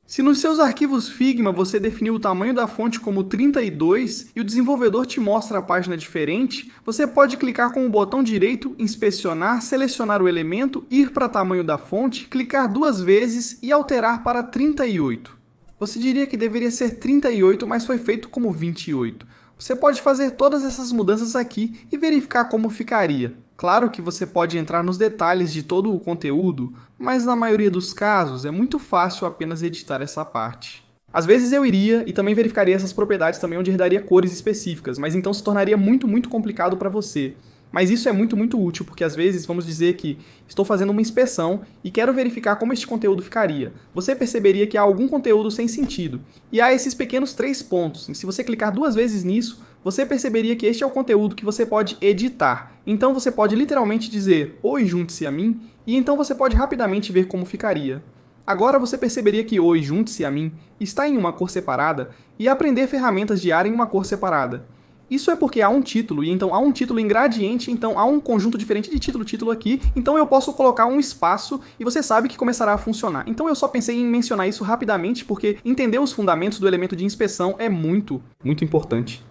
Se nos seus arquivos Figma você definiu o tamanho da fonte como 32 e o desenvolvedor te mostra a página diferente, você pode clicar com o botão direito, inspecionar, selecionar o elemento, ir para tamanho da fonte, clicar 2 vezes e alterar para 38. Você diria que deveria ser 38, mas foi feito como 28. Você pode fazer todas essas mudanças aqui e verificar como ficaria. Claro que você pode entrar nos detalhes de todo o conteúdo, mas na maioria dos casos é muito fácil apenas editar essa parte. Às vezes eu iria e também verificaria essas propriedades também onde daria cores específicas, mas então se tornaria muito complicado para você. Mas isso é muito útil, porque às vezes vamos dizer que estou fazendo uma inspeção e quero verificar como este conteúdo ficaria. Você perceberia que há algum conteúdo sem sentido. E há esses pequenos 3 pontos. E se você clicar 2 vezes nisso, você perceberia que este é o conteúdo que você pode editar. Então você pode literalmente dizer, oi, junte-se a mim, e então você pode rapidamente ver como ficaria. Agora você perceberia que oi, junte-se a mim está em uma cor separada e aprender ferramentas de área em uma cor separada. Isso é porque há um título, e então há um título em gradiente, então há um conjunto diferente de título aqui, então eu posso colocar um espaço e você sabe que começará a funcionar. Então eu só pensei em mencionar isso rapidamente porque entender os fundamentos do elemento de inspeção é muito importante.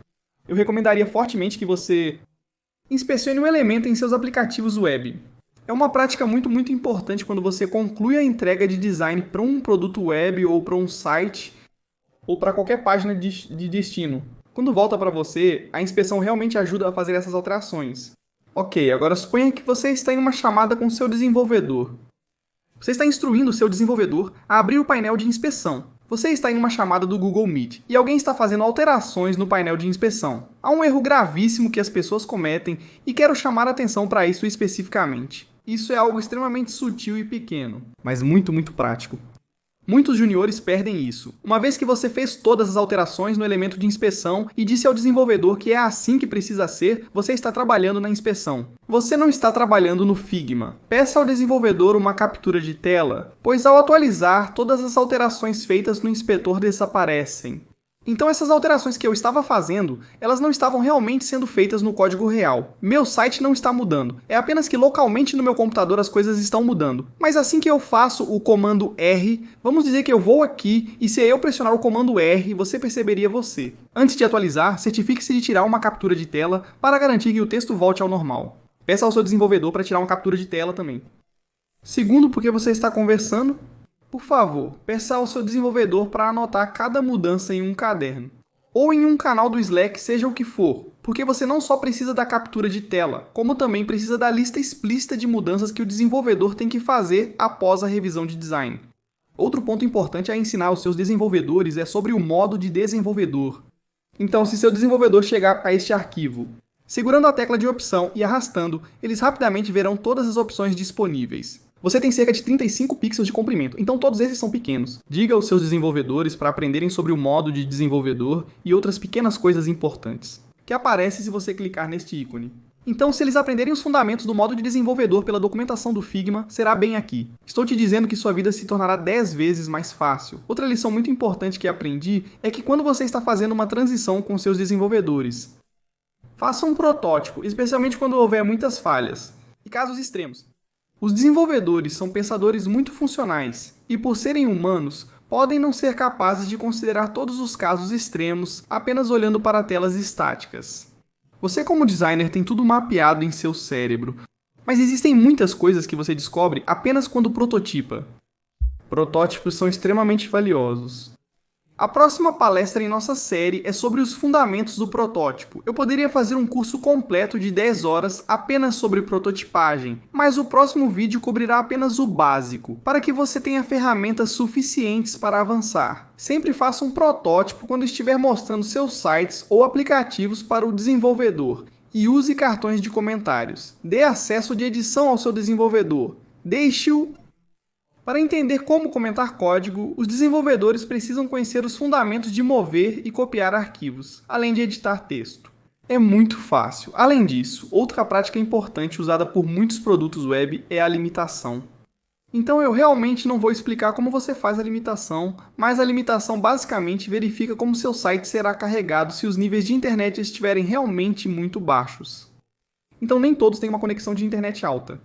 Eu recomendaria fortemente que você inspecione o elemento em seus aplicativos web. É uma prática muito importante quando você conclui a entrega de design para um produto web ou para um site ou para qualquer página de destino. Quando volta para você, a inspeção realmente ajuda a fazer essas alterações. Ok, agora suponha que você está em uma chamada com seu desenvolvedor. Você está instruindo o seu desenvolvedor a abrir o painel de inspeção. Você está em uma chamada do Google Meet e alguém está fazendo alterações no painel de inspeção. Há um erro gravíssimo que as pessoas cometem e quero chamar a atenção para isso especificamente. Isso é algo extremamente sutil e pequeno, mas muito prático. Muitos juniores perdem isso, uma vez que você fez todas as alterações no elemento de inspeção e disse ao desenvolvedor que é assim que precisa ser, você está trabalhando na inspeção. Você não está trabalhando no Figma. Peça ao desenvolvedor uma captura de tela, pois ao atualizar, todas as alterações feitas no inspetor desaparecem. Então essas alterações que eu estava fazendo, elas não estavam realmente sendo feitas no código real. Meu site não está mudando, é apenas que localmente no meu computador as coisas estão mudando. Mas assim que eu faço o comando R, vamos dizer que eu vou aqui e se eu pressionar o comando R, você perceberia você. Antes de atualizar, certifique-se de tirar uma captura de tela para garantir que o texto volte ao normal. Peça ao seu desenvolvedor para tirar uma captura de tela também. Segundo, porque você está conversando, por favor, peça ao seu desenvolvedor para anotar cada mudança em um caderno. Ou em um canal do Slack, seja o que for, porque você não só precisa da captura de tela, como também precisa da lista explícita de mudanças que o desenvolvedor tem que fazer após a revisão de design. Outro ponto importante a ensinar aos seus desenvolvedores é sobre o modo de desenvolvedor. Então, se seu desenvolvedor chegar a este arquivo, segurando a tecla de opção e arrastando, eles rapidamente verão todas as opções disponíveis. Você tem cerca de 35 pixels de comprimento, então todos esses são pequenos. Diga aos seus desenvolvedores para aprenderem sobre o modo de desenvolvedor e outras pequenas coisas importantes, que aparecem se você clicar neste ícone. Então, se eles aprenderem os fundamentos do modo de desenvolvedor pela documentação do Figma, será bem aqui. Estou te dizendo que sua vida se tornará 10 vezes mais fácil. Outra lição muito importante que aprendi é que quando você está fazendo uma transição com seus desenvolvedores, faça um protótipo, especialmente quando houver muitas falhas e casos extremos. Os desenvolvedores são pensadores muito funcionais e, por serem humanos, podem não ser capazes de considerar todos os casos extremos apenas olhando para telas estáticas. Você, como designer, tem tudo mapeado em seu cérebro, mas existem muitas coisas que você descobre apenas quando prototipa. Protótipos são extremamente valiosos. A próxima palestra em nossa série é sobre os fundamentos do protótipo. Eu poderia fazer um curso completo de 10 horas apenas sobre prototipagem, mas o próximo vídeo cobrirá apenas o básico, para que você tenha ferramentas suficientes para avançar. Sempre faça um protótipo quando estiver mostrando seus sites ou aplicativos para o desenvolvedor e use cartões de comentários. Dê acesso de edição ao seu desenvolvedor. Deixe-o. Para entender como comentar código, os desenvolvedores precisam conhecer os fundamentos de mover e copiar arquivos, além de editar texto. É muito fácil. Além disso, outra prática importante usada por muitos produtos web é a limitação. Então eu realmente não vou explicar como você faz a limitação, mas a limitação basicamente verifica como seu site será carregado se os níveis de internet estiverem realmente muito baixos. Então nem todos têm uma conexão de internet alta.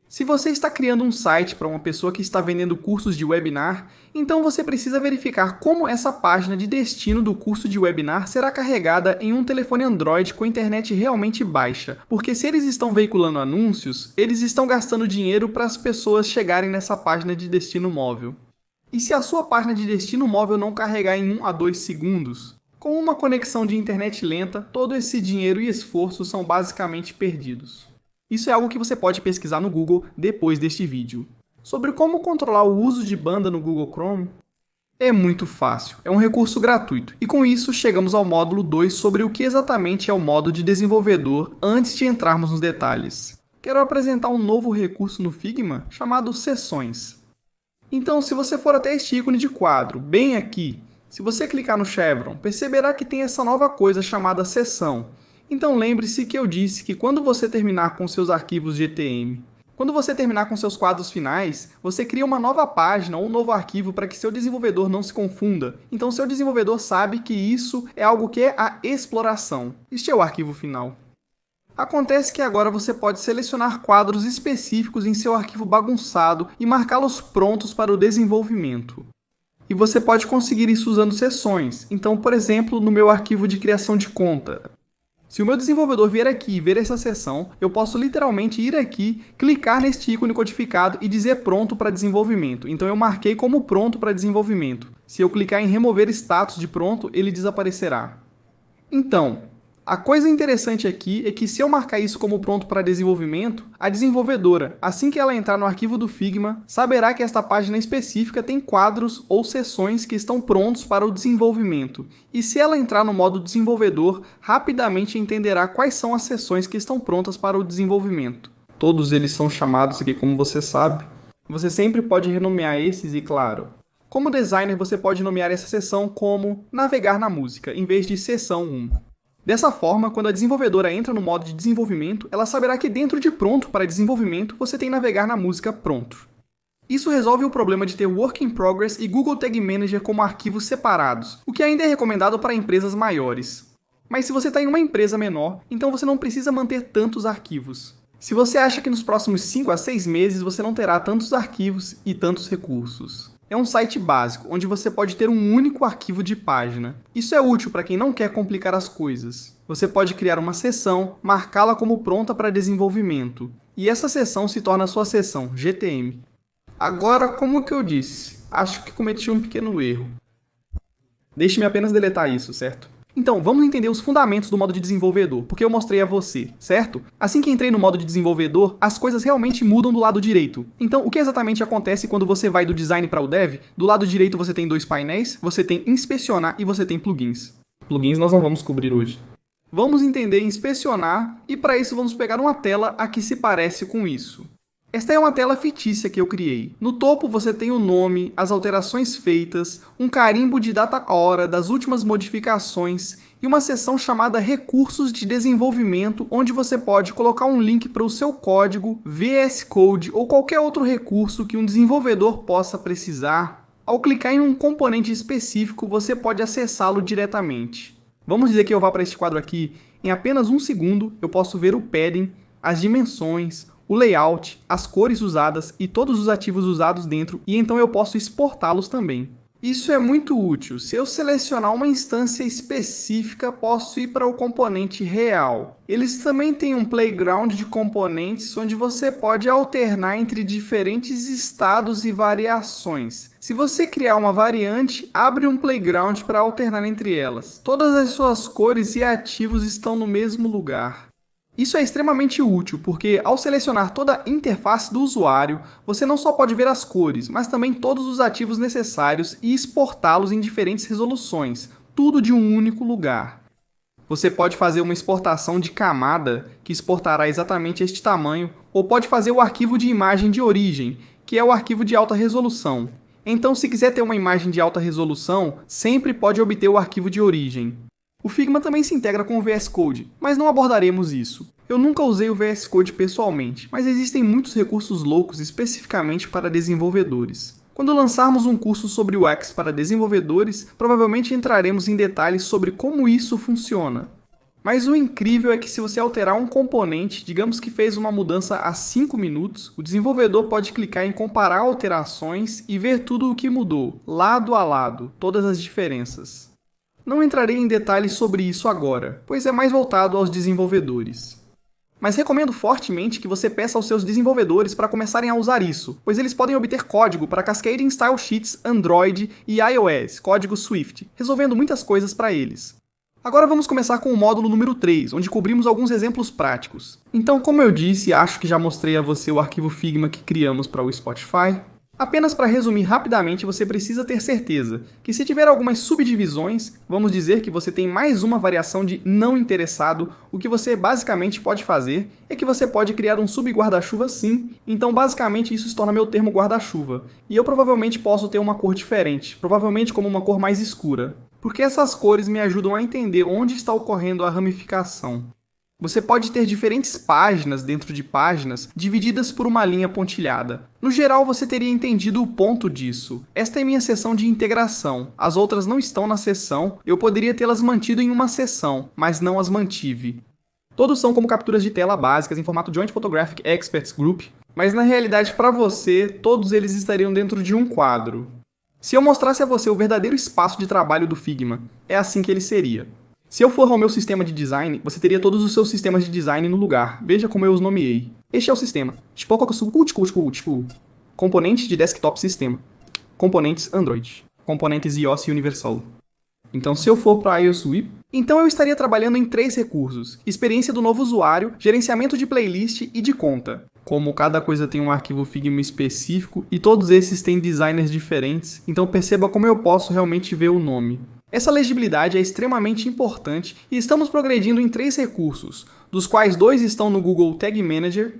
Se você está criando um site para uma pessoa que está vendendo cursos de webinar, então você precisa verificar como essa página de destino do curso de webinar será carregada em um telefone Android com internet realmente baixa, porque se eles estão veiculando anúncios, eles estão gastando dinheiro para as pessoas chegarem nessa página de destino móvel. E se a sua página de destino móvel não carregar em 1 a 2 segundos? Com uma conexão de internet lenta, todo esse dinheiro e esforço são basicamente perdidos. Isso é algo que você pode pesquisar no Google depois deste vídeo. Sobre como controlar o uso de banda no Google Chrome, é muito fácil, é um recurso gratuito. E com isso chegamos ao módulo 2 sobre o que exatamente é o modo de desenvolvedor antes de entrarmos nos detalhes. Quero apresentar um novo recurso no Figma chamado Sessões. Então, se você for até este ícone de quadro, bem aqui, se você clicar no chevron, perceberá que tem essa nova coisa chamada Sessão. Então lembre-se que eu disse que quando você terminar com seus arquivos GTM, quando você terminar com seus quadros finais, você cria uma nova página ou um novo arquivo para que seu desenvolvedor não se confunda. Então seu desenvolvedor sabe que isso é algo que é a exploração. Este é o arquivo final. Acontece que agora você pode selecionar quadros específicos em seu arquivo bagunçado e marcá-los prontos para o desenvolvimento. E você pode conseguir isso usando sessões. Então, por exemplo, no meu arquivo de criação de conta, se o meu desenvolvedor vier aqui e ver essa seção, eu posso literalmente ir aqui, clicar neste ícone codificado e dizer pronto para desenvolvimento. Então eu marquei como pronto para desenvolvimento. Se eu clicar em remover status de pronto, ele desaparecerá. Então, a coisa interessante aqui é que se eu marcar isso como pronto para desenvolvimento, a desenvolvedora, assim que ela entrar no arquivo do Figma, saberá que esta página específica tem quadros ou seções que estão prontos para o desenvolvimento. E se ela entrar no modo desenvolvedor, rapidamente entenderá quais são as seções que estão prontas para o desenvolvimento. Todos eles são chamados aqui como você sabe. Você sempre pode renomear esses e, claro, Como designer, você pode nomear essa seção como Navegar na música, em vez de Seção 1. Dessa forma, quando a desenvolvedora entra no modo de desenvolvimento, ela saberá que dentro de Pronto para desenvolvimento, você tem Navegar na música Pronto. Isso resolve o problema de ter Work in Progress e Google Tag Manager como arquivos separados, o que ainda é recomendado para empresas maiores. Mas se você está em uma empresa menor, então você não precisa manter tantos arquivos. Se você acha que nos próximos 5 a 6 meses você não terá tantos arquivos e tantos recursos. É um site básico, onde você pode ter um único arquivo de página. Isso é útil para quem não quer complicar as coisas. Você pode criar uma seção, marcá-la como pronta para desenvolvimento, e essa seção se torna a sua seção GTM. Agora, como que eu disse? Acho que cometi um pequeno erro. Deixe-me apenas deletar isso, certo? Então, vamos entender os fundamentos do modo de desenvolvedor, porque eu mostrei a você, certo? Assim que entrei no modo de desenvolvedor, as coisas realmente mudam do lado direito. Então, o que exatamente acontece quando você vai do design para o dev? Do lado direito você tem 2 painéis, você tem inspecionar e você tem plugins. Plugins nós não vamos cobrir hoje. Vamos entender inspecionar e para isso vamos pegar uma tela a que se parece com isso. Esta é uma tela fictícia que eu criei. No topo você tem o nome, as alterações feitas, um carimbo de data-hora das últimas modificações e uma seção chamada Recursos de Desenvolvimento, onde você pode colocar um link para o seu código, VS Code ou qualquer outro recurso que um desenvolvedor possa precisar. Ao clicar em um componente específico, você pode acessá-lo diretamente. Vamos dizer que eu vá para este quadro aqui, em apenas 1 segundo eu posso ver o padding, as dimensões, o layout, as cores usadas e todos os ativos usados dentro, e então eu posso exportá-los também. Isso é muito útil. Se eu selecionar uma instância específica, posso ir para o componente real. Eles também têm um playground de componentes onde você pode alternar entre diferentes estados e variações. Se você criar uma variante, abre um playground para alternar entre elas. Todas as suas cores e ativos estão no mesmo lugar. Isso é extremamente útil, porque ao selecionar toda a interface do usuário, você não só pode ver as cores, mas também todos os ativos necessários e exportá-los em diferentes resoluções, tudo de um único lugar. Você pode fazer uma exportação de camada, que exportará exatamente este tamanho, ou pode fazer o arquivo de imagem de origem, que é o arquivo de alta resolução. Então, se quiser ter uma imagem de alta resolução, sempre pode obter o arquivo de origem. O Figma também se integra com o VS Code, mas não abordaremos isso. Eu nunca usei o VS Code pessoalmente, mas existem muitos recursos loucos especificamente para desenvolvedores. Quando lançarmos um curso sobre UX para desenvolvedores, provavelmente entraremos em detalhes sobre como isso funciona. Mas o incrível é que se você alterar um componente, digamos que fez uma mudança há 5 minutos, o desenvolvedor pode clicar em comparar alterações e ver tudo o que mudou, lado a lado, todas as diferenças. Não entrarei em detalhes sobre isso agora, pois é mais voltado aos desenvolvedores. Mas recomendo fortemente que você peça aos seus desenvolvedores para começarem a usar isso, pois eles podem obter código para Cascading Style Sheets, Android e iOS, código Swift, resolvendo muitas coisas para eles. Agora vamos começar com o módulo número 3, onde cobrimos alguns exemplos práticos. Então, como eu disse, acho que já mostrei a você o arquivo Figma que criamos para o Spotify. Apenas para resumir rapidamente, você precisa ter certeza que se tiver algumas subdivisões, vamos dizer que você tem mais uma variação de não interessado, o que você basicamente pode fazer é que você pode criar um sub-guarda-chuva sim, então basicamente isso se torna meu termo guarda-chuva. E eu provavelmente posso ter uma cor diferente, provavelmente como uma cor mais escura, porque essas cores me ajudam a entender onde está ocorrendo a ramificação. Você pode ter diferentes páginas dentro de páginas divididas por uma linha pontilhada. No geral, você teria entendido o ponto disso. Esta é minha seção de integração. As outras não estão na seção. Eu poderia tê-las mantido em uma seção, mas não as mantive. Todos são como capturas de tela básicas em formato Joint Photographic Experts Group, mas na realidade, para você, todos eles estariam dentro de um quadro. Se eu mostrasse a você o verdadeiro espaço de trabalho do Figma, é assim que ele seria. Se eu for ao meu sistema de design, você teria todos os seus sistemas de design no lugar. Veja como eu os nomeei. Este é o sistema. Componentes de desktop sistema. Componentes Android. Componentes iOS Universal. Então, se eu for para iOS Web, então eu estaria trabalhando em 3 recursos. Experiência do novo usuário, gerenciamento de playlist e de conta. Como cada coisa tem um arquivo Figma específico e todos esses têm designers diferentes, então perceba como eu posso realmente ver o nome. Essa legibilidade é extremamente importante e estamos progredindo em 3 recursos, dos quais 2 estão no Google Tag Manager.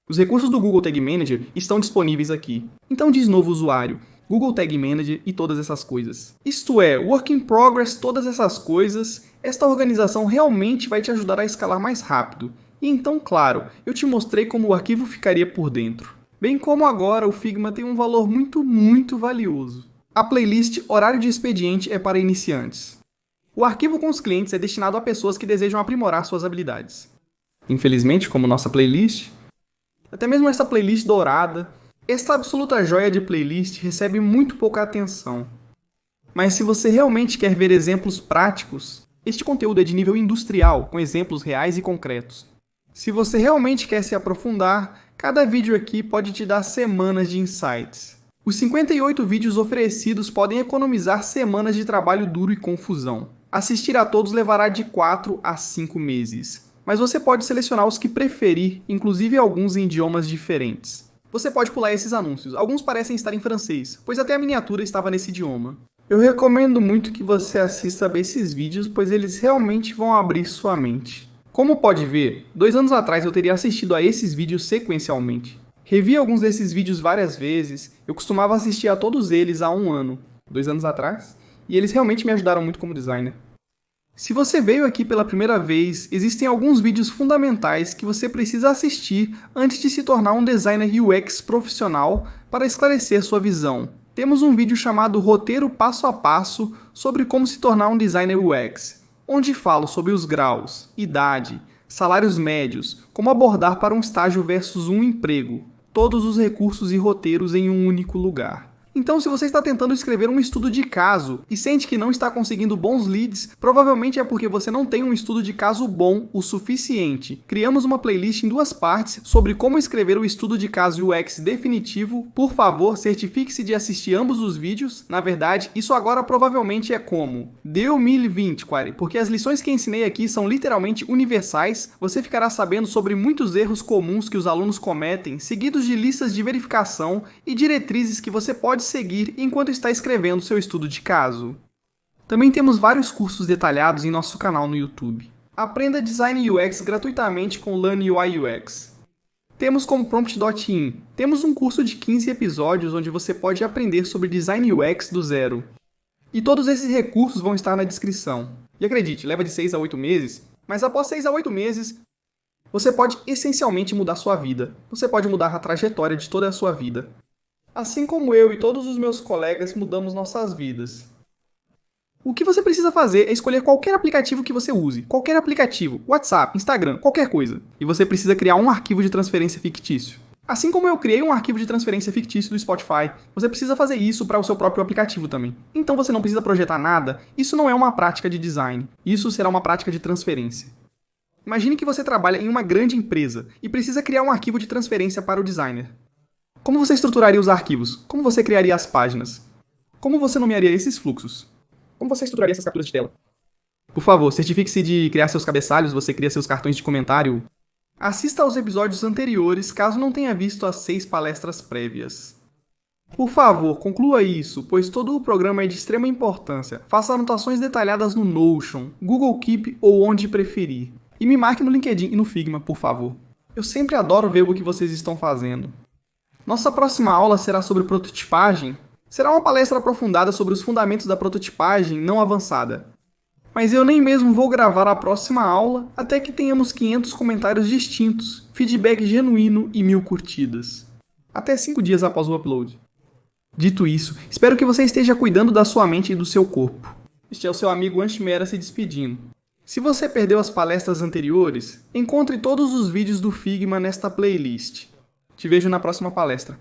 Os recursos do Google Tag Manager estão disponíveis aqui. Então diz novo usuário. Google Tag Manager e todas essas coisas. Isto é, Work in Progress, todas essas coisas, esta organização realmente vai te ajudar a escalar mais rápido. E então, claro, eu te mostrei como o arquivo ficaria por dentro. Bem como agora o Figma tem um valor muito valioso. A playlist Horário de Expediente é para iniciantes. O arquivo com os clientes é destinado a pessoas que desejam aprimorar suas habilidades. Infelizmente, como nossa playlist, até mesmo essa playlist dourada, esta absoluta joia de playlist recebe muito pouca atenção. Mas se você realmente quer ver exemplos práticos, este conteúdo é de nível industrial, com exemplos reais e concretos. Se você realmente quer se aprofundar, cada vídeo aqui pode te dar semanas de insights. Os 58 vídeos oferecidos podem economizar semanas de trabalho duro e confusão. Assistir a todos levará de 4 a 5 meses. Mas você pode selecionar os que preferir, inclusive alguns em idiomas diferentes. Você pode pular esses anúncios, alguns parecem estar em francês, pois até a miniatura estava nesse idioma. Eu recomendo muito que você assista bem esses vídeos, pois eles realmente vão abrir sua mente. Como pode ver, 2 anos atrás eu teria assistido a esses vídeos sequencialmente. Revi alguns desses vídeos várias vezes, eu costumava assistir a todos eles há 1 ano, 2 anos atrás, e eles realmente me ajudaram muito como designer. Se você veio aqui pela primeira vez, existem alguns vídeos fundamentais que você precisa assistir antes de se tornar um designer UX profissional para esclarecer sua visão. Temos um vídeo chamado Roteiro Passo a Passo sobre como se tornar um designer UX, onde falo sobre os graus, idade, salários médios, como abordar para um estágio versus um emprego, todos os recursos e roteiros em um único lugar. Então, se você está tentando escrever um estudo de caso e sente que não está conseguindo bons leads, provavelmente é porque você não tem um estudo de caso bom o suficiente. Criamos uma playlist em 2 partes sobre como escrever o estudo de caso UX definitivo. Por favor, certifique-se de assistir ambos os vídeos. Na verdade, isso agora provavelmente é como 2020, porque as lições que ensinei aqui são literalmente universais. Você ficará sabendo sobre muitos erros comuns que os alunos cometem, seguidos de listas de verificação e diretrizes que você pode seguir enquanto está escrevendo seu estudo de caso. Também temos vários cursos detalhados em nosso canal no YouTube. Aprenda Design UX gratuitamente com Learn UI UX. Temos como Prompt.in. Temos um curso de 15 episódios onde você pode aprender sobre Design UX do zero. E todos esses recursos vão estar na descrição. E acredite, leva de 6 a 8 meses, mas após 6 a 8 meses, você pode essencialmente mudar sua vida. Você pode mudar a trajetória de toda a sua vida. Assim como eu e todos os meus colegas mudamos nossas vidas. O que você precisa fazer é escolher qualquer aplicativo que você use. Qualquer aplicativo, WhatsApp, Instagram, qualquer coisa. E você precisa criar um arquivo de transferência fictício. Assim como eu criei um arquivo de transferência fictício do Spotify, você precisa fazer isso para o seu próprio aplicativo também. Então você não precisa projetar nada, isso não é uma prática de design. Isso será uma prática de transferência. Imagine que você trabalha em uma grande empresa e precisa criar um arquivo de transferência para o designer. Como você estruturaria os arquivos? Como você criaria as páginas? Como você nomearia esses fluxos? Como você estruturaria essas capturas de tela? Por favor, certifique-se de criar seus cabeçalhos, você cria seus cartões de comentário. Assista aos episódios anteriores, caso não tenha visto as 6 palestras prévias. Por favor, conclua isso, pois todo o programa é de extrema importância. Faça anotações detalhadas no Notion, Google Keep ou onde preferir. E me marque no LinkedIn e no Figma, por favor. Eu sempre adoro ver o que vocês estão fazendo. Nossa próxima aula será sobre prototipagem. Será uma palestra aprofundada sobre os fundamentos da prototipagem não avançada. Mas eu nem mesmo vou gravar a próxima aula até que tenhamos 500 comentários distintos, feedback genuíno e 1000 curtidas. Até 5 dias após o upload. Dito isso, espero que você esteja cuidando da sua mente e do seu corpo. Este é o seu amigo Anshimera se despedindo. Se você perdeu as palestras anteriores, encontre todos os vídeos do Figma nesta playlist. Te vejo na próxima palestra.